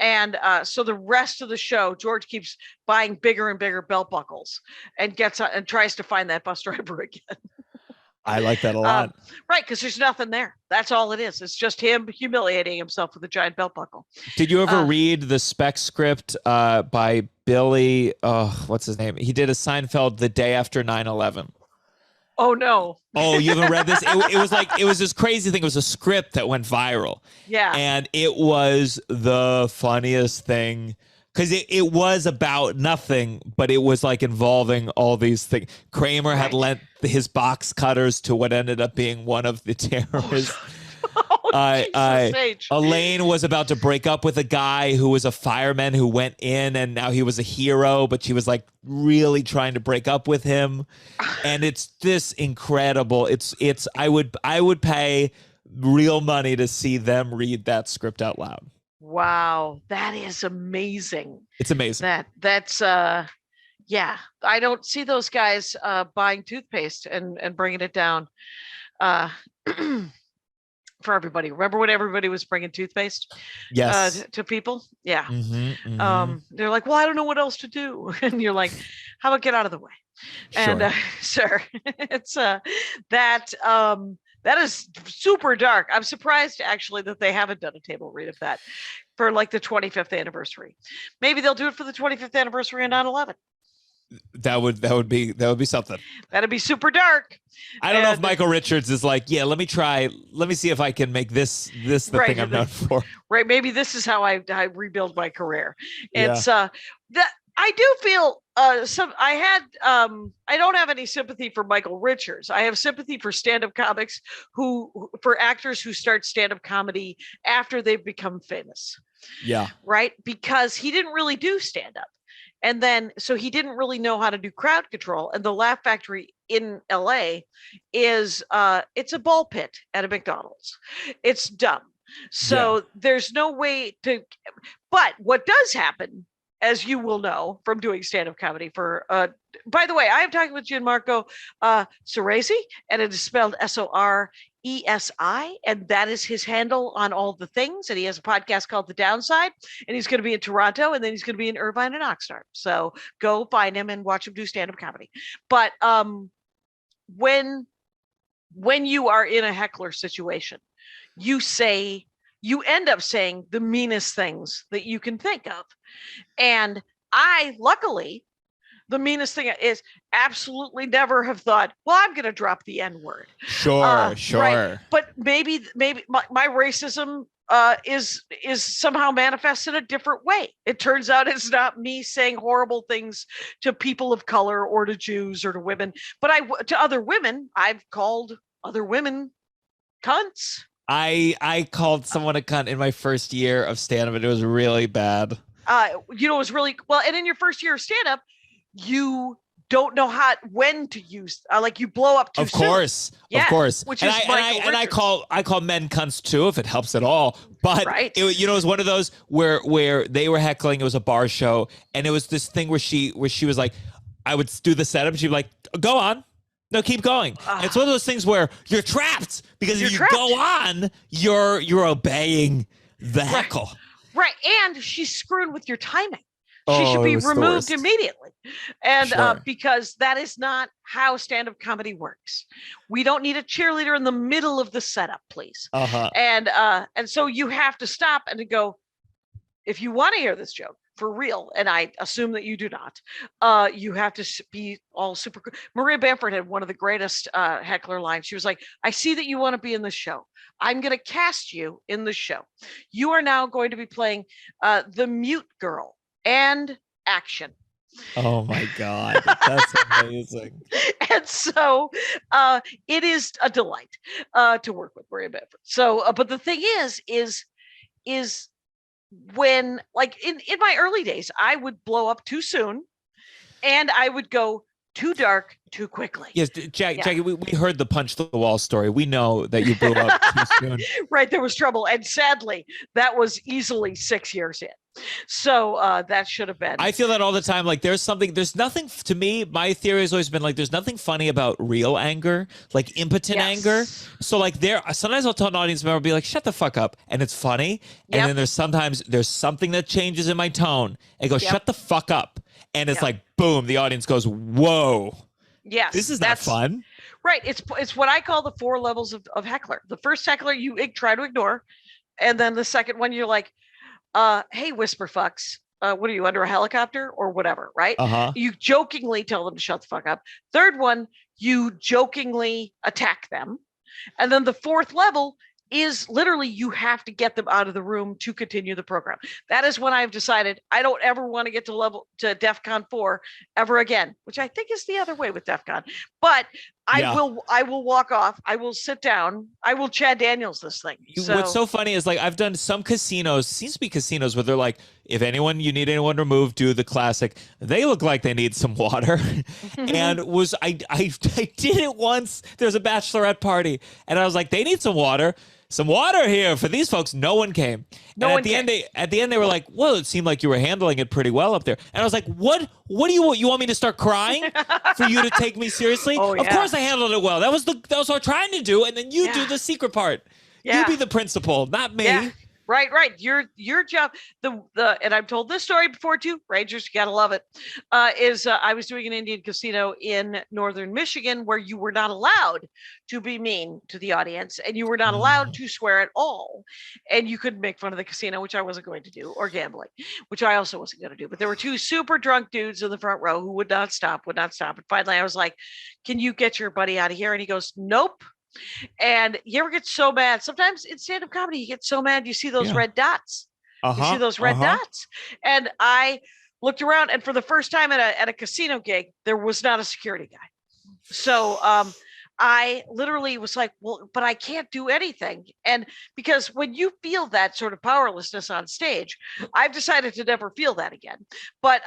Speaker 5: and so the rest of the show, George keeps buying bigger and bigger belt buckles, and tries to find that bus driver again.
Speaker 4: I like that a lot.
Speaker 5: Right, because there's nothing there. That's all it is. It's just him humiliating himself with a giant belt buckle.
Speaker 4: Did you ever read the spec script by Billy? What's his name? He did a Seinfeld the day after 9/11.
Speaker 5: Oh no.
Speaker 4: Oh, you haven't read this? It was this crazy thing. It was a script that went viral.
Speaker 5: Yeah.
Speaker 4: And it was the funniest thing. Because it was about nothing, but it was like involving all these things. Kramer had lent his box cutters to what ended up being one of the terrorists.
Speaker 5: Jesus H.
Speaker 4: Elaine was about to break up with a guy who was a fireman who went in, and now he was a hero, but she was like really trying to break up with him. And it's this incredible. I would pay real money to see them read that script out loud.
Speaker 5: Wow, that is amazing.
Speaker 4: It's amazing.
Speaker 5: That's yeah. I don't see those guys buying toothpaste and bringing it down for everybody. Remember when everybody was bringing toothpaste to people? Yeah. They're like, well, I don't know what else to do. And you're like, how about get out of the way? And sir, it's that is super dark. I'm surprised actually that they haven't done a table read of that for like the 25th anniversary. Maybe they'll do it for the 25th anniversary of 9/11.
Speaker 4: That would be something.
Speaker 5: That'd be super dark.
Speaker 4: I don't know if Michael Richards is like, yeah, let me see if I can make this the thing I'm known for.
Speaker 5: Right. Maybe this is how I rebuild my career. It's that I do feel I don't have any sympathy for Michael Richards. I have sympathy for stand-up comics for actors who start stand-up comedy after they've become famous.
Speaker 4: Yeah. Right.
Speaker 5: Because he didn't really do stand-up. And then, so he didn't really know how to do crowd control. And the Laugh Factory in LA is, it's a ball pit at a McDonald's. It's dumb. So there's no way to, but what does happen, as you will know from doing stand-up comedy by the way, I am talking with Gianmarco Soresi, and it is spelled SORESI, and that is his handle on all the things. And he has a podcast called The Downside, and he's going to be in Toronto, and then he's going to be in Irvine and Oxnard. So go find him and watch him do stand-up comedy. But when you are in a heckler situation, you end up saying the meanest things that you can think of. And luckily, the meanest thing is absolutely never have thought, well, I'm going to drop the N word.
Speaker 4: Sure.
Speaker 5: Right? But maybe my racism is somehow manifest in a different way. It turns out it's not me saying horrible things to people of color or to Jews or to women, but to other women, I've called other women cunts.
Speaker 4: I called someone a cunt in my first year of stand-up, and it was really bad.
Speaker 5: It was really well. And in your first year of stand-up, you don't know when to use, like you blow up too soon. Of
Speaker 4: course.
Speaker 5: Which
Speaker 4: and
Speaker 5: is
Speaker 4: I call men cunts too, if it helps at all. But it was one of those where they were heckling. It was a bar show, and it was this thing where she was like, I would do the setup, and she'd be like, go on. No, keep going. It's one of those things where you're trapped because if you go on, you're obeying the heckle.
Speaker 5: Right. And she's screwing with your timing. She should be removed immediately. And because that is not how stand-up comedy works. We don't need a cheerleader in the middle of the setup, please. And so you have to stop and to go, if you want to hear this joke for real, and I assume that you do not, you have to be all super cool. Maria Bamford had one of the greatest heckler lines. She was like, I see that you want to be in the show. I'm going to cast you in the show. You are now going to be playing the mute girl. And action.
Speaker 4: Oh my God, that's amazing.
Speaker 5: And so it is a delight to work with Maria Bedford. So, but the thing is when, like in my early days, I would blow up too soon, and I would go too dark too quickly.
Speaker 4: Yes, Jackie, we heard the punch the wall story. We know that you blew up too soon.
Speaker 5: Right, there was trouble, and sadly, that was easily 6 years in. So that should have been.
Speaker 4: I feel that all the time. Like there's nothing to me. My theory has always been like, there's nothing funny about real anger, like impotent anger. So like sometimes I'll tell an audience member, be like, shut the fuck up. And it's funny. And then there's something that changes in my tone and goes, shut the fuck up. And it's like, boom, the audience goes, whoa.
Speaker 5: Yes.
Speaker 4: This is not fun.
Speaker 5: Right. It's what I call the 4 levels of heckler. The first heckler you try to ignore. And then the second one, you're like, hey, whisper fucks, what are you, under a helicopter or whatever, right? You jokingly tell them to shut the fuck up. Third one, you jokingly attack them. And then the 4th level is literally you have to get them out of the room to continue the program. That is when I've decided I don't ever want to get to DEFCON 4 ever again, which I think is the other way with DEFCON. But I will walk off. I will sit down. I will Chad Daniels this thing.
Speaker 4: What's so funny is like I've done some casinos, seems to be casinos where they're like, if you need anyone removed, do the classic. They look like they need some water. And I did it once. There's a bachelorette party and I was like, they need some water. Some water here for these folks. No one came. At the end, they were like, well, it seemed like you were handling it pretty well up there. And I was like, what do you want? You want me to start crying for you to take me seriously? Of course I handled it well. That was what I'm trying to do. And then you do the secret part. You be the principal, not me.
Speaker 5: Right. Your job, the and I've told this story before too. Rangers, you gotta love it. I was doing an Indian casino in northern Michigan where you were not allowed to be mean to the audience, and you were not allowed to swear at all, and you couldn't make fun of the casino, which I wasn't going to do, or gambling, which I also wasn't going to do. But there were two super drunk dudes in the front row who would not stop. And finally, I was like, "Can you get your buddy out of here?" And he goes, "Nope." And you ever get so mad? Sometimes in stand-up comedy, you get so mad you see those red dots. You see those red dots. And I looked around, and for the first time at a casino gig, there was not a security guy. So I literally was like, well, but I can't do anything. And because when you feel that sort of powerlessness on stage, I've decided to never feel that again. But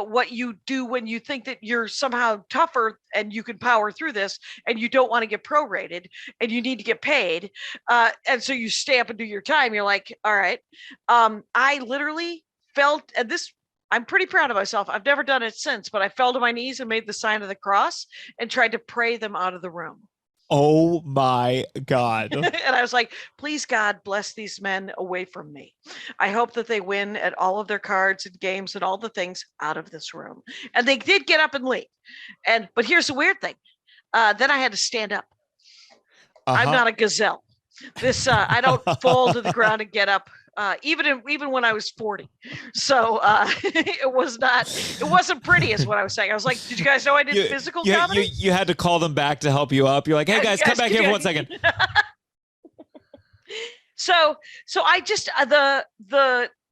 Speaker 5: what you do when you think that you're somehow tougher and you can power through this, and you don't want to get prorated and you need to get paid, and so you stay up and do your time, you're like, all right. I literally felt, and this, I'm pretty proud of myself. I've never done it since, but I fell to my knees and made the sign of the cross and tried to pray them out of the room.
Speaker 4: Oh my God.
Speaker 5: And I was like, please, God, bless these men away from me. I hope that they win at all of their cards and games and all the things out of this room. And they did get up and leave. But here's the weird thing. Then I had to stand up. I'm not a gazelle. I don't fall to the ground and get up. Even when I was 40. So it wasn't pretty is what I was saying. I was like, did you guys know I did physical comedy?
Speaker 4: You had to call them back to help you up. You're like, hey guys, come back here for 1 second.
Speaker 5: So I just,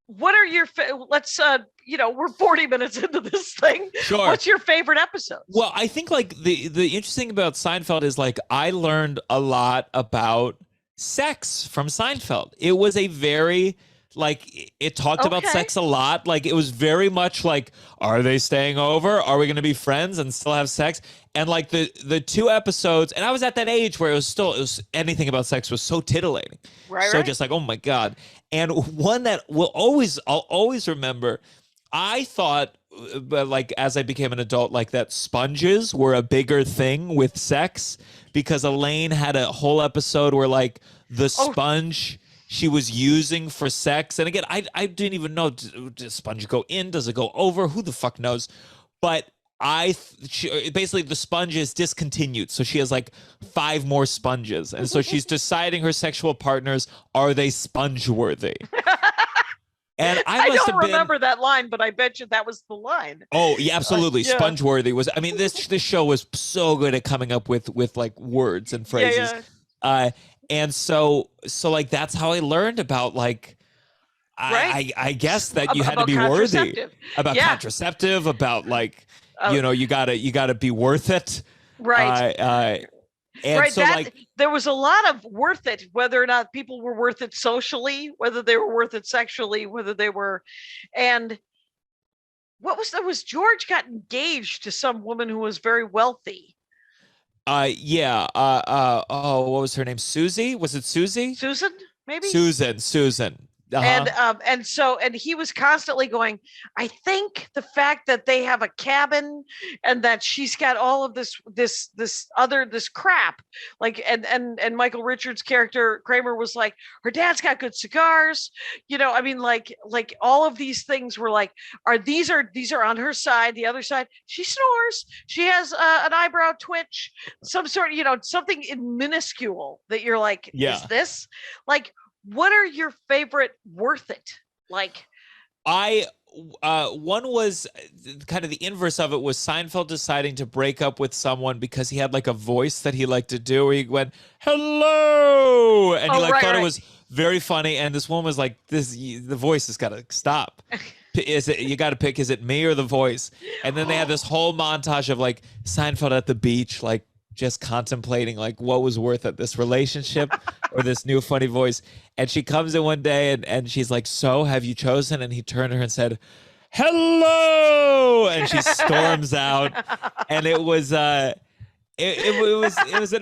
Speaker 5: what are your, let's, we're 40 minutes into this thing.
Speaker 4: Sure.
Speaker 5: What's your favorite episode?
Speaker 4: Well, I think like the interesting about Seinfeld is like, I learned a lot about sex from Seinfeld. It was a very, like, it talked about sex a lot. Like, it was very much like, are they staying over? Are we going to be friends and still have sex? And like the two episodes, and I was at that age where it was anything about sex was so titillating. Right. Just like, oh my God. And one that I'll always remember, I thought, but like as I became an adult, like that sponges were a bigger thing with sex, because Elaine had a whole episode where like the sponge she was using for sex. And again, I didn't even know, does sponge go in? Does it go over? Who the fuck knows? But basically the sponge is discontinued. So she has like 5 more sponges. And so she's deciding her sexual partners, are they sponge worthy? And I don't
Speaker 5: remember that line, but I bet you that was the line.
Speaker 4: Oh, yeah, absolutely. Spongeworthy was. I mean, this show was so good at coming up with like words and phrases. And so like that's how I learned about like. I guess that you had to be worthy about contraceptive, about like you gotta be worth it.
Speaker 5: Right. And so there was a lot of worth it, whether or not people were worth it socially, whether they were worth it sexually, whether they were, and what was George got engaged to some woman who was very wealthy.
Speaker 4: What was her name? Susie? Was it Susie?
Speaker 5: Susan, maybe?
Speaker 4: Susan.
Speaker 5: And he was constantly going, I think the fact that they have a cabin and that she's got all of this crap, like, and Michael Richards' character Kramer was like, her dad's got good cigars, I mean, like all of these things were like, these are on her side. The other side, she snores, she has an eyebrow twitch, some sort, something minuscule that you're like, is this like, what are your favorite worth it? Like,
Speaker 4: one was kind of the inverse of it was Seinfeld deciding to break up with someone because he had like a voice that he liked to do where he went, hello. And he thought it was very funny. And this woman was like, the voice has got to stop. You got to pick, is it me or the voice? And then they had this whole montage of like Seinfeld at the beach, like just contemplating like what was worth it, this relationship or this new funny voice. And she comes in one day and she's like, so have you chosen? And he turned to her and said, hello. And she storms out. And it was it was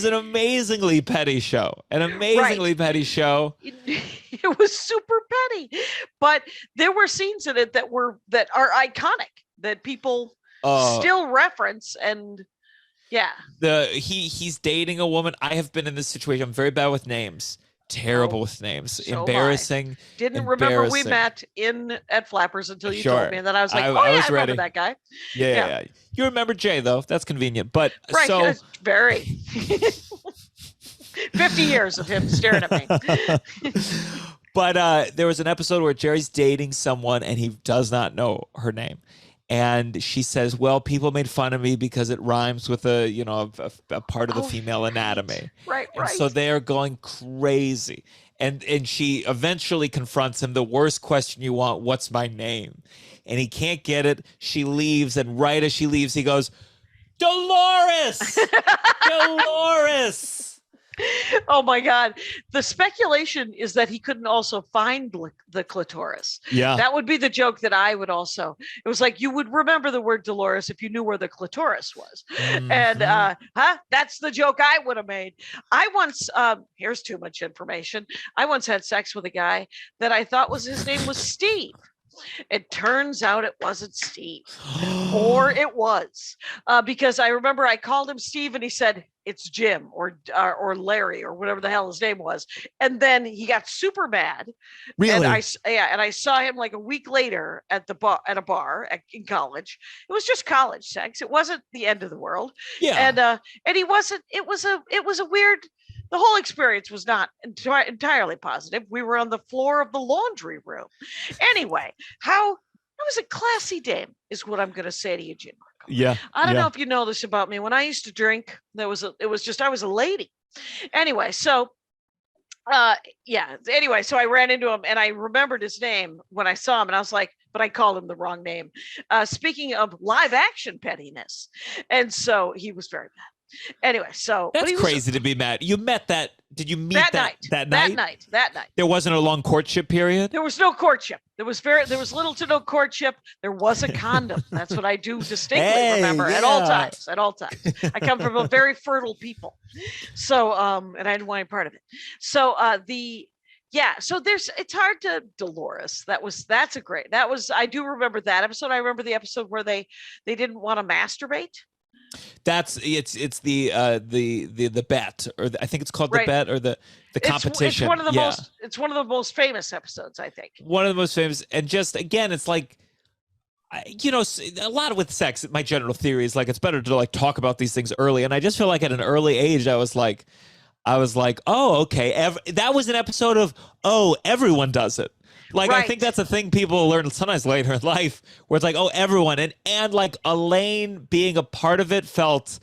Speaker 4: an amazingly petty show. Petty show.
Speaker 5: It was super petty. But there were scenes in it that are iconic, that people still reference. And yeah.
Speaker 4: He's dating a woman. I have been in this situation. I'm very bad with names. terrible
Speaker 5: Oh,
Speaker 4: with names.
Speaker 5: so am I.
Speaker 4: Embarrassing.
Speaker 5: Didn't remember we
Speaker 4: Embarrassing.
Speaker 5: met at Flappers until you
Speaker 4: Sure.
Speaker 5: told me, and then I was like,
Speaker 4: I
Speaker 5: oh
Speaker 4: was
Speaker 5: yeah, I remember
Speaker 4: ready.
Speaker 5: that guy.
Speaker 4: Yeah. You remember Jay though. That's convenient. But
Speaker 5: Right,
Speaker 4: so
Speaker 5: very. 50 years of him staring at me.
Speaker 4: But there was an episode where Jerry's dating someone and he does not know her name. And she says, well, people made fun of me because it rhymes with a part of the female anatomy.
Speaker 5: Right.
Speaker 4: And so they're going crazy. And she eventually confronts him. The worst question you want, what's my name? And he can't get it. She leaves. And right as she leaves, he goes, Dolores! Dolores!
Speaker 5: Oh my God. The speculation is that he couldn't also find the clitoris.
Speaker 4: Yeah.
Speaker 5: That would be the joke that I would also. It was like, you would remember the word Dolores if you knew where the clitoris was.
Speaker 4: Mm-hmm.
Speaker 5: And that's the joke I would have made. I once, here's too much information. I once had sex with a guy that I thought his name was Steve. It turns out it wasn't Steve, or it was, because I remember I called him Steve and he said it's Jim or Larry or whatever the hell his name was, and then he got super mad.
Speaker 4: Really?
Speaker 5: And I saw him like a week later at a bar in college. It was just college sex. It wasn't the end of the world.
Speaker 4: Yeah.
Speaker 5: And he wasn't. It was a weird. The whole experience was not entirely positive. We were on the floor of the laundry room. Anyway, I was a classy dame, is what I'm going to say to you, Gianmarco.
Speaker 4: Yeah.
Speaker 5: I don't know if you know this about me. When I used to drink, I was a lady. Anyway, so Anyway, so I ran into him and I remembered his name when I saw him, and I was like, but I called him the wrong name. Speaking of live action pettiness, and so he was very mad. Anyway, so
Speaker 4: that's crazy to be mad. You met that? Did you meet that night? That night. There wasn't a long courtship period.
Speaker 5: There was no courtship. There was little to no courtship. There was a condom. That's what I do distinctly remember at all times. At all times, I come from a very fertile people, so and I didn't want any part of it. So so it's hard to Dolores. I do remember that episode. I remember the episode where they didn't want to masturbate.
Speaker 4: It's the bet, or I think it's called the bet, or the competition.
Speaker 5: It's one of the most famous episodes, I think.
Speaker 4: One of the most famous, and just again, it's like, a lot with sex. My general theory is like it's better to like talk about these things early, and I just feel like at an early age, I was like, oh, okay, that was an episode of everyone does it. Like, I think that's a thing people learn sometimes later in life, where it's like, everyone. And like Elaine being a part of it felt,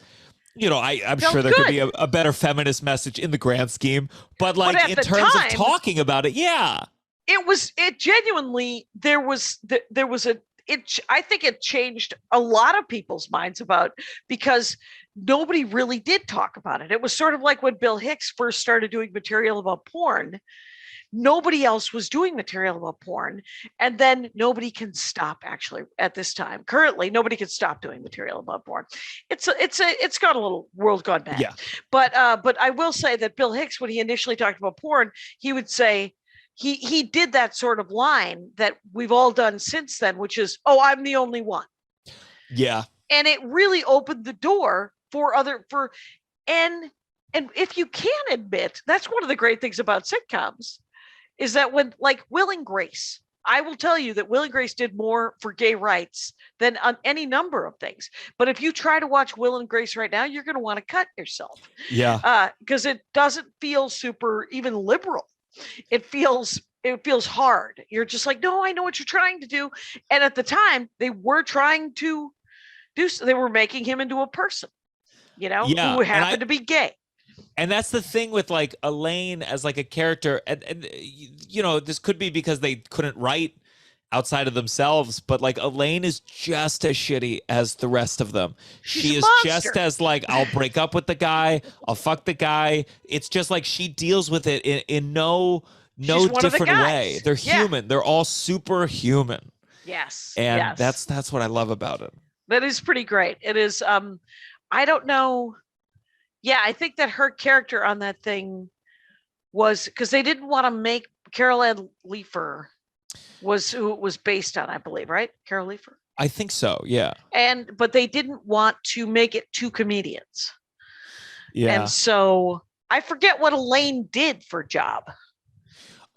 Speaker 4: I'm sure there could be a better feminist message in the grand scheme. But like in terms of talking about it, yeah.
Speaker 5: It genuinely, I think it changed a lot of people's minds because nobody really did talk about it. It was sort of like when Bill Hicks first started doing material about porn. Nobody else was doing material about porn, and then nobody can stop. Actually, at this time, currently, nobody can stop doing material about porn. It's got a little world gone bad.
Speaker 4: Yeah.
Speaker 5: But I will say that Bill Hicks, when he initially talked about porn, he would say he did that sort of line that we've all done since then, which is, I'm the only one.
Speaker 4: Yeah.
Speaker 5: And it really opened the door and if you can admit, that's one of the great things about sitcoms. Is that when, like Will and Grace, I will tell you that Will and Grace did more for gay rights than on any number of things. But if you try to watch Will and Grace right now, you're going to want to cut yourself.
Speaker 4: Yeah.
Speaker 5: Because it doesn't feel super even liberal. It feels hard. You're just like, no, I know what you're trying to do. And at the time, they were trying to they were making him into a person, who happened to be gay.
Speaker 4: And that's the thing with like Elaine as like a character, and this could be because they couldn't write outside of themselves, but like Elaine is just as shitty as the rest of them. She is just as like, I'll break up with the guy, I'll fuck the guy. It's just like she deals with it in no different way. They're human. They're all superhuman.
Speaker 5: Yes.
Speaker 4: And that's what I love about it.
Speaker 5: That is pretty great. It is. I don't know. Yeah, I think that her character on that thing was because they didn't want to make Carol Ann Leifer was who it was based on, I believe, right? Carol Leifer.
Speaker 4: I think so. Yeah.
Speaker 5: But they didn't want to make it two comedians.
Speaker 4: Yeah.
Speaker 5: And so I forget what Elaine did for a job.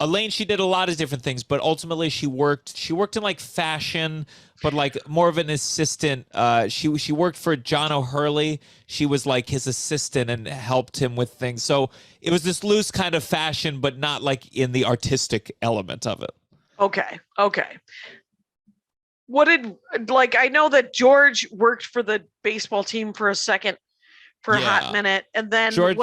Speaker 4: Elaine, she did a lot of different things, but ultimately she worked in like fashion, but like more of an assistant. She worked for John O'Hurley. She was like his assistant and helped him with things. So it was this loose kind of fashion, but not like in the artistic element of it.
Speaker 5: Okay. What did, like, I know that George worked for the baseball team for a second, for a hot minute, and then
Speaker 4: George,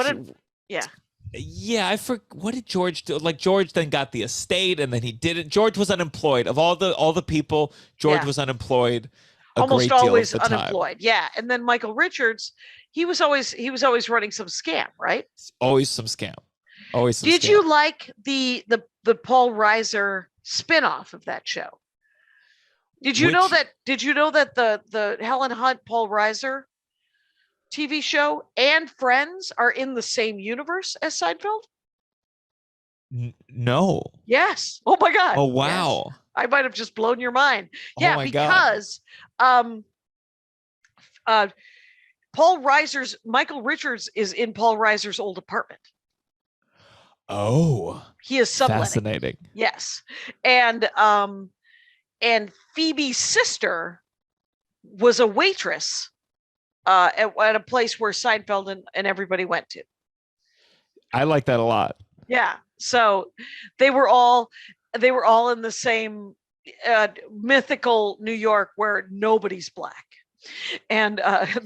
Speaker 5: yeah,
Speaker 4: I forgot, what did George do? Like, George then got the estate, and then he didn't. George was unemployed. Of all the people, George was unemployed.
Speaker 5: Almost always unemployed. Yeah, and then Michael Richards, he was always running some scam, right?
Speaker 4: Always some scam.
Speaker 5: Did you like the Paul Reiser spinoff of that show? Did you know that the Helen Hunt Paul Reiser TV show and Friends are in the same universe as Seinfeld?
Speaker 4: No.
Speaker 5: Yes. Oh my God.
Speaker 4: Oh wow.
Speaker 5: Yes. I might have just blown your mind. Yeah,
Speaker 4: my
Speaker 5: because Paul Reiser's Michael Richards is in Paul Reiser's old apartment.
Speaker 4: Oh.
Speaker 5: He is subletting.
Speaker 4: Fascinating.
Speaker 5: Yes. And Phoebe's sister was a waitress at a place where Seinfeld and everybody went to.
Speaker 4: I like that a lot.
Speaker 5: Yeah. So they were all in the same mythical New York where nobody's black. And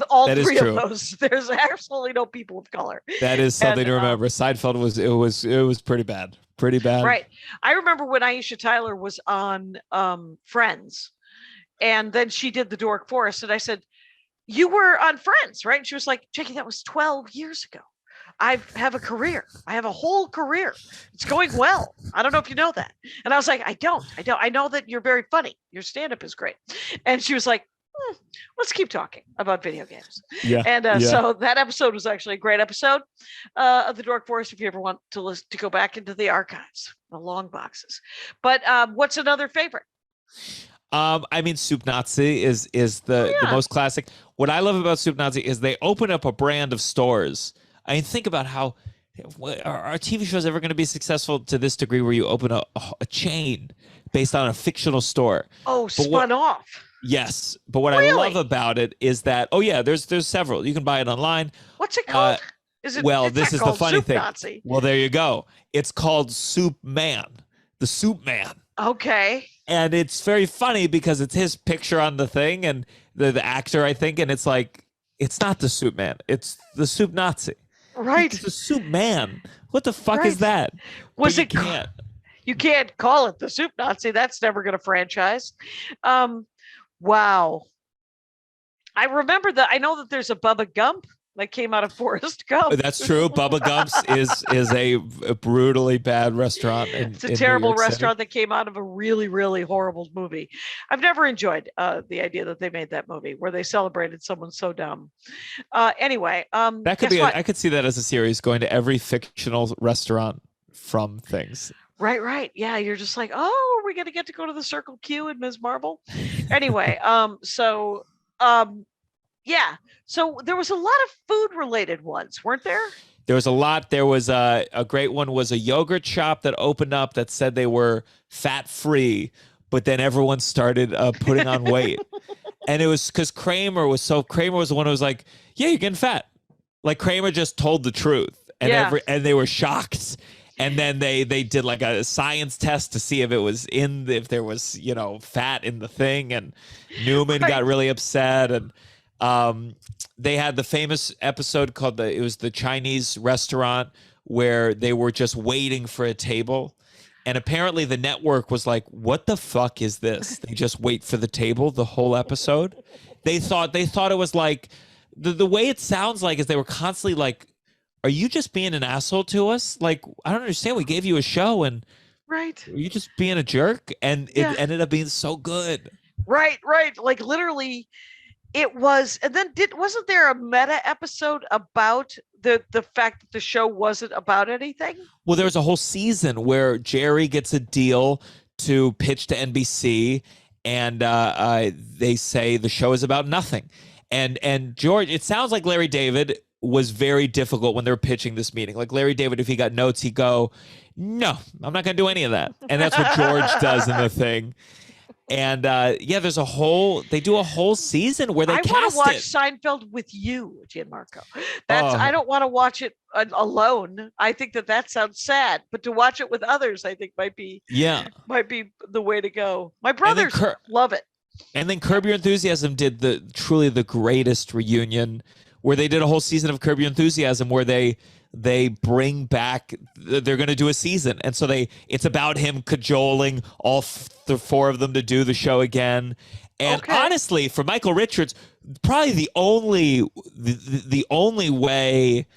Speaker 5: all
Speaker 4: that
Speaker 5: three
Speaker 4: of
Speaker 5: those, there's absolutely no people of color.
Speaker 4: That is something to remember. Seinfeld was pretty bad. Pretty bad.
Speaker 5: Right. I remember when Aisha Tyler was on Friends, and then she did the Dork Forest, and I said, "You were on Friends, right?" And she was like, "Jackie, that was 12 years ago. I have a career. I have a whole career. It's going well. I don't know if you know that." And I was like, I don't. I know that you're very funny. Your stand-up is great. And she was like, let's keep talking about video games.
Speaker 4: Yeah.
Speaker 5: And so that episode was actually a great episode of the Dork Forest if you ever want to go back into the archives, the long boxes. But what's another favorite?
Speaker 4: I mean, Soup Nazi is the most classic. What I love about Soup Nazi is they open up a brand of stores. I mean, think about how are TV shows ever going to be successful to this degree where you open a chain based on a fictional store?
Speaker 5: Oh, spun off.
Speaker 4: Yes, but what I love about it is that there's several. You can buy it online.
Speaker 5: What's it called?
Speaker 4: This is the funny thing.
Speaker 5: Nazi.
Speaker 4: Well, there you go. It's called Soup Man, the Soup Man.
Speaker 5: Okay.
Speaker 4: And it's very funny because it's his picture on the thing and the actor, I think, and it's like it's not the Soup Man, it's the Soup Nazi.
Speaker 5: Right.
Speaker 4: It's the Soup Man. What the fuck is that?
Speaker 5: Was it? You can't call it the Soup Nazi. That's never going to franchise. Wow. I remember that. I know that there's a Bubba Gump that came out of Forrest Gump.
Speaker 4: That's true. Bubba Gump's is a brutally bad restaurant.
Speaker 5: It's a terrible restaurant that came out of a really, really horrible movie. I've never enjoyed the idea that they made that movie where they celebrated someone so dumb. Anyway,
Speaker 4: that could be. I could see that as a series going to every fictional restaurant from things.
Speaker 5: Right. Yeah, you're just like, oh, are we going to get to go to the Circle Q in Ms. Marble? Anyway, yeah. So there was a lot of food-related ones, weren't there?
Speaker 4: There was a lot. There was a great one was a yogurt shop that opened up that said they were fat-free, but then everyone started putting on weight. And it was because Kramer was the one who was like, yeah, you're getting fat. Like Kramer just told the truth. And and they were shocked. And then they did like a science test to see if it was if there was, fat in the thing. And Newman got really upset. And they had the famous episode called it was the Chinese restaurant where they were just waiting for a table. And apparently the network was like, what the fuck is this? They just wait for the table the whole episode. They thought it was like the way it sounds like is they were constantly like, are you just being an asshole to us? Like, I don't understand. We gave you a show and are you just being a jerk? And it ended up being so good.
Speaker 5: Right. Like literally it was. And then wasn't there a meta episode about the fact that the show wasn't about anything?
Speaker 4: Well, there was a whole season where Jerry gets a deal to pitch to NBC and they say the show is about nothing. And George, it sounds like Larry David was very difficult when they were pitching this meeting. Like Larry David, if he got notes, he'd go, "No, I'm not going to do any of that." And that's what George does in the thing. And there's they do a whole season where they cast it.
Speaker 5: I want to watch Seinfeld with you, Gianmarco. I don't want to watch it alone. I think that sounds sad, but to watch it with others, I think might be the way to go. My brothers love it.
Speaker 4: And then Curb Your Enthusiasm did truly the greatest reunion, where they did a whole season of Curb Your Enthusiasm where they bring back, they're going to do a season. And so it's about him cajoling all the four of them to do the show again. And honestly, for Michael Richards, probably the only way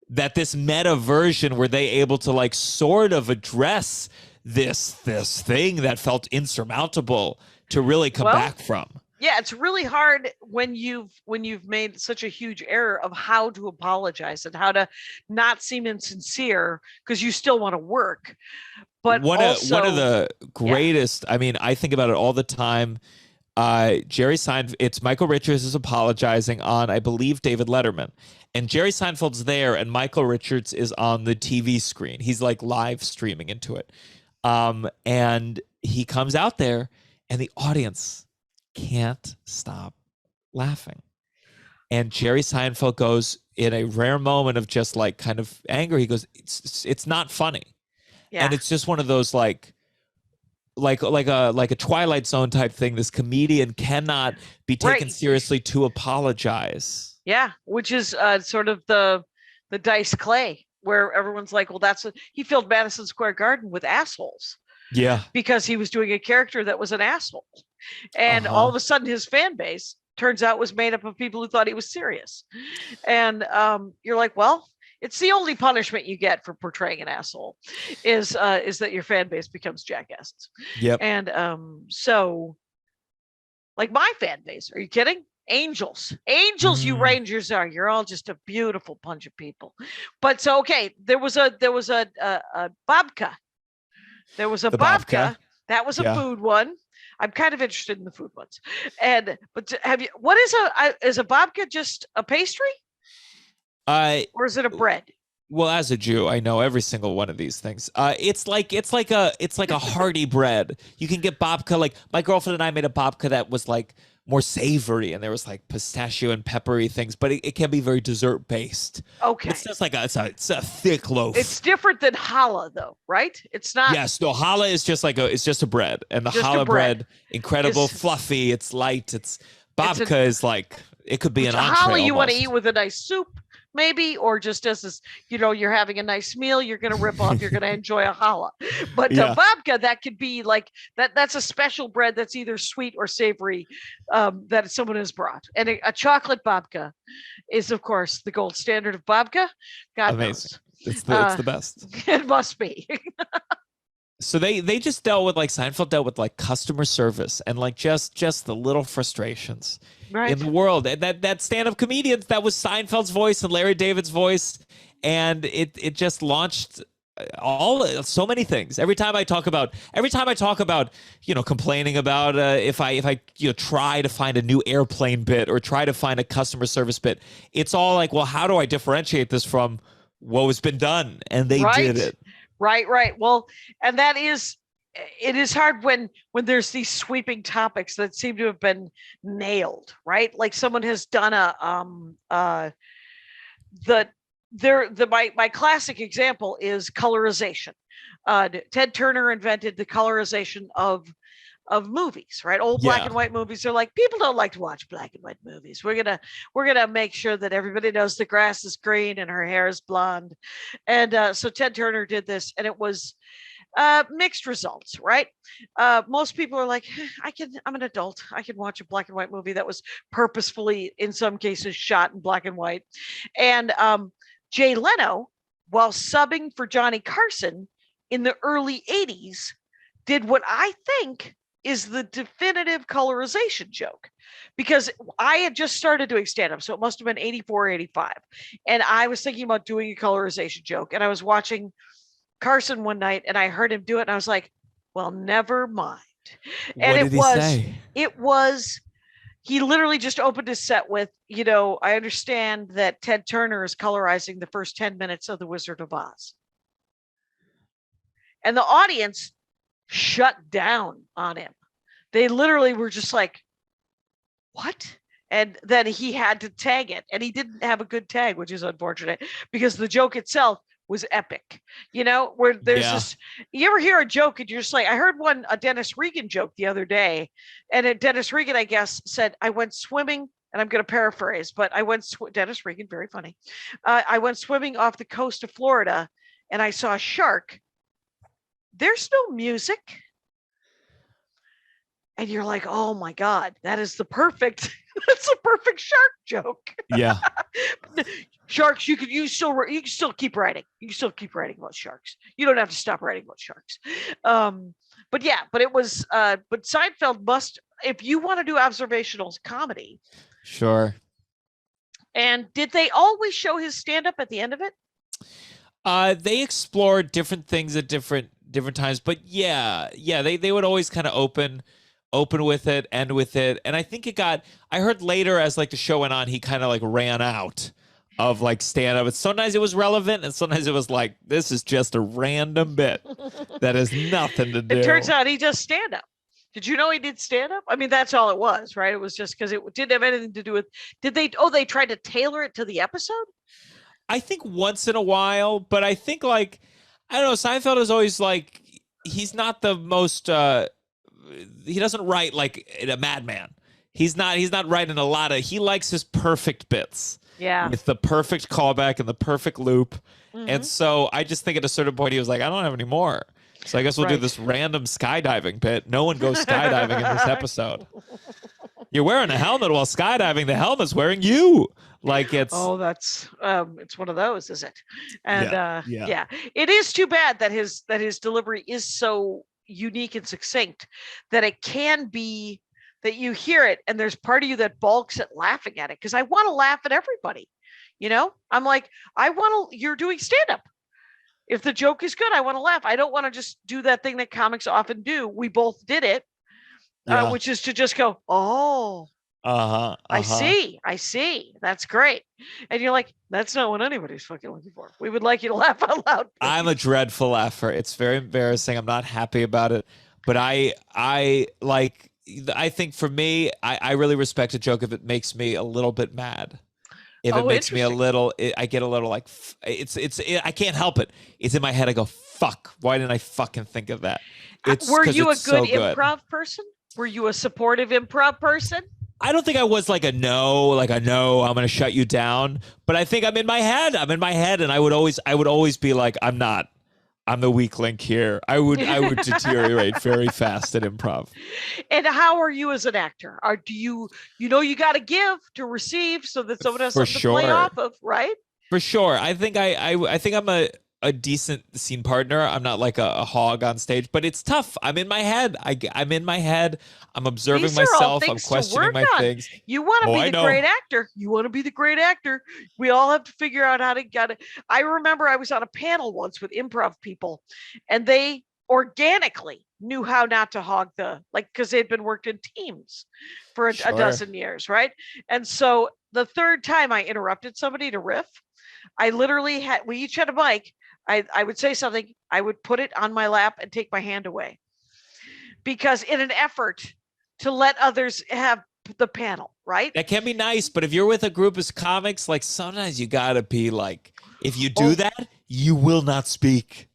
Speaker 4: that this meta version were they able to like sort of address this thing that felt insurmountable to really come back from.
Speaker 5: Yeah, it's really hard when you've made such a huge error of how to apologize and how to not seem insincere because you still want to work. But
Speaker 4: one of the greatest, I mean, I think about it all the time. Jerry Seinfeld, it's Michael Richards is apologizing on, I believe, David Letterman. And Jerry Seinfeld's there and Michael Richards is on the TV screen. He's like live streaming into it. And he comes out there and the audience can't stop laughing. And Jerry Seinfeld goes, in a rare moment of just like kind of anger, he goes, it's not funny. Yeah. And it's just one of those like a Twilight Zone type thing. This comedian cannot be taken seriously to apologize.
Speaker 5: Yeah, which is sort of the Dice Clay, where everyone's like, well, he filled Madison Square Garden with assholes.
Speaker 4: Yeah. Because
Speaker 5: he was doing a character that was an asshole. And all of a sudden his fan base turns out was made up of people who thought he was serious. And you're like, well, it's the only punishment you get for portraying an asshole is that your fan base becomes jackasses.
Speaker 4: Yep.
Speaker 5: And so like my fan base, are you kidding? Angels, you Rangers are. You're all just a beautiful bunch of people. But so there was a babka. There was a babka. That was a food one. I'm kind of interested in the food ones. But what is a babka just a pastry? Or is it a bread?
Speaker 4: Well, as a Jew, I know every single one of these things. It's like a hearty bread. You can get babka. Like my girlfriend and I made a babka that was like more savory, and there was like pistachio and peppery things, but it can be very dessert based.
Speaker 5: Okay,
Speaker 4: it's just like it's a thick loaf.
Speaker 5: It's different than challah, though, right? It's not.
Speaker 4: Yes, no, challah is just it's just a bread, and the challah bread, incredible, fluffy. It's light. It's babka is like it could be an entree.
Speaker 5: Challah you want to eat with a nice soup. Maybe, or just as you're having a nice meal, you're going to rip off, you're going to enjoy a challah. But babka, that could be like that's a special bread that's either sweet or savory that someone has brought. And a chocolate babka is, of course, the gold standard of babka. God
Speaker 4: Amazing.
Speaker 5: knows.
Speaker 4: It's the best.
Speaker 5: It must be.
Speaker 4: So they just dealt with Seinfeld dealt with customer service and just the little frustrations in the world. And that stand-up comedians, that was Seinfeld's voice and Larry David's voice. And it just launched so many things. Every time I talk about, complaining about if I try to find a new airplane bit or try to find a customer service bit, it's all like, well, how do I differentiate this from what has been done? And they did it.
Speaker 5: Right. Well, and it is hard when there's these sweeping topics that seem to have been nailed, right? Like someone has done my classic example is colorization. Ted Turner invented the colorization of movies, right? Old black and white movies. They're like, people don't like to watch black and white movies. We're gonna make sure that everybody knows the grass is green and her hair is blonde. And so Ted Turner did this, and it was mixed results, right? Most people are like, I'm an adult. I can watch a black and white movie that was purposefully, in some cases, shot in black and white. And Jay Leno, while subbing for Johnny Carson in the early 80s, did what I think is the definitive colorization joke, because I had just started doing stand-up. So it must have been 84, 85. And I was thinking about doing a colorization joke. And I was watching Carson one night and I heard him do it. And I was like, well, never mind. And
Speaker 4: what did he say?
Speaker 5: It was he literally just opened his set with, you know, I understand that Ted Turner is colorizing the first 10 minutes of The Wizard of Oz. And the audience shut down on him. They literally were just like, what? And then he had to tag it. And he didn't have a good tag, which is unfortunate because the joke itself was epic. You know, where there's this, you ever hear a joke and you're just like, I heard a Dennis Regan joke the other day. And Dennis Regan, I guess, said, I went swimming, and I'm going to paraphrase, but Dennis Regan, very funny. I went swimming off the coast of Florida and I saw a shark. There's no music. And you're like, oh my God, that's a perfect shark joke.
Speaker 4: Yeah.
Speaker 5: Sharks, you can still keep writing. You can still keep writing about sharks. You don't have to stop writing about sharks. But Seinfeld must, if you want to do observational comedy.
Speaker 4: Sure.
Speaker 5: And did they always show his stand-up at the end of it?
Speaker 4: They explored different things at different times, but they would always kind of open with it, end with it. And I think I heard later as like the show went on, he kind of like ran out of like stand up. And sometimes it was relevant and sometimes it was like, this is just a random bit that has nothing to do.
Speaker 5: It turns out he does stand up. Did you know he did stand up? I mean, that's all it was, right? It was just because it didn't have anything to do with, they tried to tailor it to the episode?
Speaker 4: I think once in a while, but I think like, I don't know, Seinfeld is always like, he's not the most, he doesn't write like a madman. He's not writing a lot of, he likes his perfect bits.
Speaker 5: Yeah.
Speaker 4: With the perfect callback and the perfect loop. Mm-hmm. And so I just think at a certain point he was like, I don't have any more. So I guess we'll do this random skydiving bit. No one goes skydiving in this episode. You're wearing a helmet while skydiving. The helmet's wearing you. Like it's
Speaker 5: that's it's one of those, is it? And yeah. It is too bad that his delivery is so unique and succinct that it can be that you hear it and there's part of you that balks at laughing at it, because I want to laugh at everybody. You know, I'm like, you're doing stand-up. If the joke is good, I want to laugh. I don't want to just do that thing that comics often do. We both did it, which is to just go, oh, I see. That's great. And you're like, that's not what anybody's fucking looking for. We would like you to laugh out loud.
Speaker 4: I'm a dreadful laugher. It's very embarrassing. I'm not happy about it. But I think for me, I really respect a joke if it makes me a little bit mad. If it makes me a little, I get a little like, I can't help it. It's in my head. I go, fuck, why didn't I fucking think of that?
Speaker 5: Were you a good improv person? Were you a supportive improv person?
Speaker 4: I don't think I was like a no, I'm going to shut you down. But I think I'm in my head. And I would always be like, I'm the weak link here. I would deteriorate very fast at improv.
Speaker 5: And how are you as an actor? Do you got to give to receive so that someone has something to play off of, right? For
Speaker 4: sure. I think I'm a decent scene partner. I'm not like a hog on stage, but it's tough. I'm in my head. I'm observing myself. I'm questioning my things.
Speaker 5: You want to be the great actor. You want to be the great actor. We all have to figure out how to get it. I remember I was on a panel once with improv people, and they organically knew how not to hog because they'd been worked in teams for a dozen years, right? And so the third time I interrupted somebody to riff, I literally we each had a mic. I would say something, I would put it on my lap and take my hand away, because in an effort to let others have the panel, right?
Speaker 4: That can be nice, but if you're with a group of comics, like sometimes you gotta be like, if you do that, you will not speak.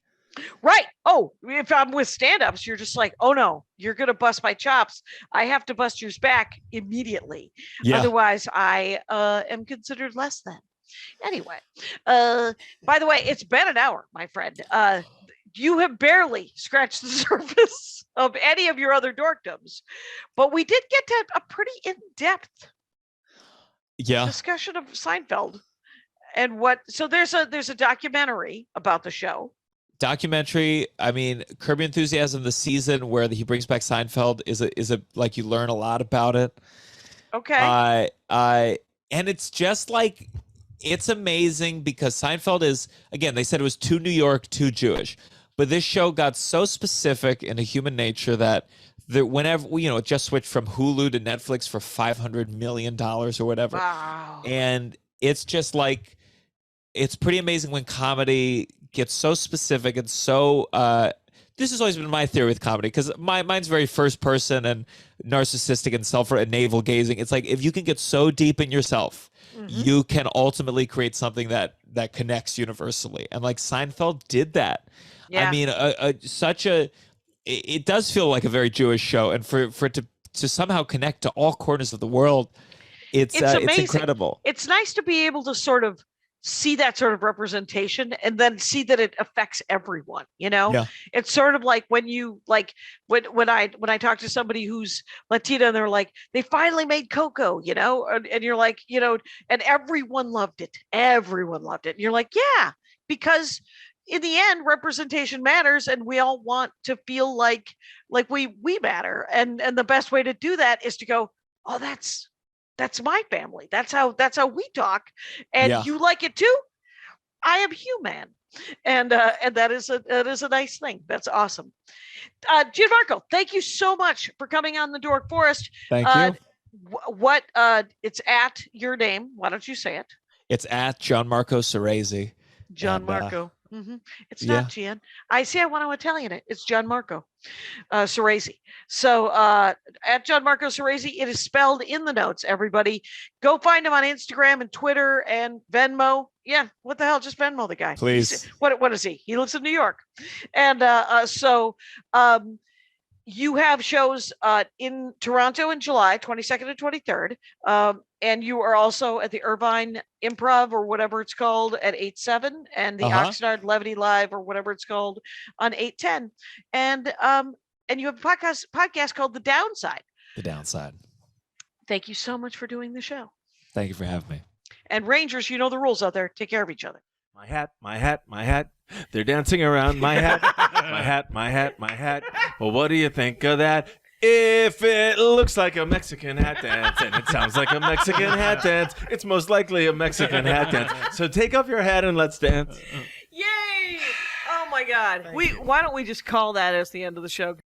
Speaker 5: Right. Oh, if I'm with stand-ups, you're just like, oh no, you're going to bust my chops. I have to bust yours back immediately. Yeah. Otherwise, I am considered less than. Anyway, by the way, it's been an hour, my friend. You have barely scratched the surface of any of your other dorkdoms, but we did get to a pretty in-depth discussion of Seinfeld and so there's a documentary about the show.
Speaker 4: I mean, Curb Your Enthusiasm, the season where he brings back Seinfeld is a like, you learn a lot about it.
Speaker 5: Okay.
Speaker 4: And it's just like, it's amazing because Seinfeld is, again, they said it was too New York, too Jewish. But this show got so specific into human nature that whenever it just switched from Hulu to Netflix for $500 million or whatever.
Speaker 5: Wow.
Speaker 4: And it's just like, it's pretty amazing when comedy gets so specific and so, this has always been my theory with comedy, because mine's very first person and narcissistic and navel gazing. It's like, if you can get so deep in yourself, you can ultimately create something that connects universally. And like Seinfeld did that.
Speaker 5: Yeah.
Speaker 4: I mean, it does feel like a very Jewish show, and for it to somehow connect to all corners of the world, it's
Speaker 5: amazing.
Speaker 4: It's incredible.
Speaker 5: It's nice to be able to sort of see that sort of representation and then see that it affects everyone.
Speaker 4: Yeah.
Speaker 5: It's sort of like when you when I talk to somebody who's Latina and they're like, they finally made Coco, and you're like, and everyone loved it. Everyone loved it. And you're like, yeah, because in the end, representation matters, and we all want to feel like we matter. And the best way to do that is to go, oh, that's my family. That's how we talk. And you like it too. I am human. And that is a nice thing. That's awesome. Gianmarco, thank you so much for coming on the Dork Forest.
Speaker 4: Thank you.
Speaker 5: It's at your name. Why don't you say it?
Speaker 4: It's at Gianmarco Soresi.
Speaker 5: Gianmarco. It's not Gian. I want to Italian it. It's Gianmarco Soresi. So at Gianmarco Soresi, it is spelled in the notes. Everybody, go find him on Instagram and Twitter and Venmo. Yeah, what the hell? Just Venmo the guy,
Speaker 4: please.
Speaker 5: What is he? He lives in New York, and you have shows in Toronto in July 22nd and 23rd. And you are also at the Irvine Improv or whatever it's called at 8/7, and the Oxnard Levity Live or whatever it's called on 8/10. And you have a podcast called The Downside.
Speaker 4: The Downside.
Speaker 5: Thank you so much for doing the show.
Speaker 4: Thank you for having me.
Speaker 5: And Rangers, you know the rules out there. Take care of each other.
Speaker 6: My hat, my hat, my hat. They're dancing around my hat, my hat, my hat, my hat. Well, what do you think of that? If it looks like a Mexican hat dance and it sounds like a Mexican hat dance, it's most likely a Mexican hat dance. So take off your hat and let's dance.
Speaker 5: Yay! Oh my God. Why don't we just call that as the end of the show?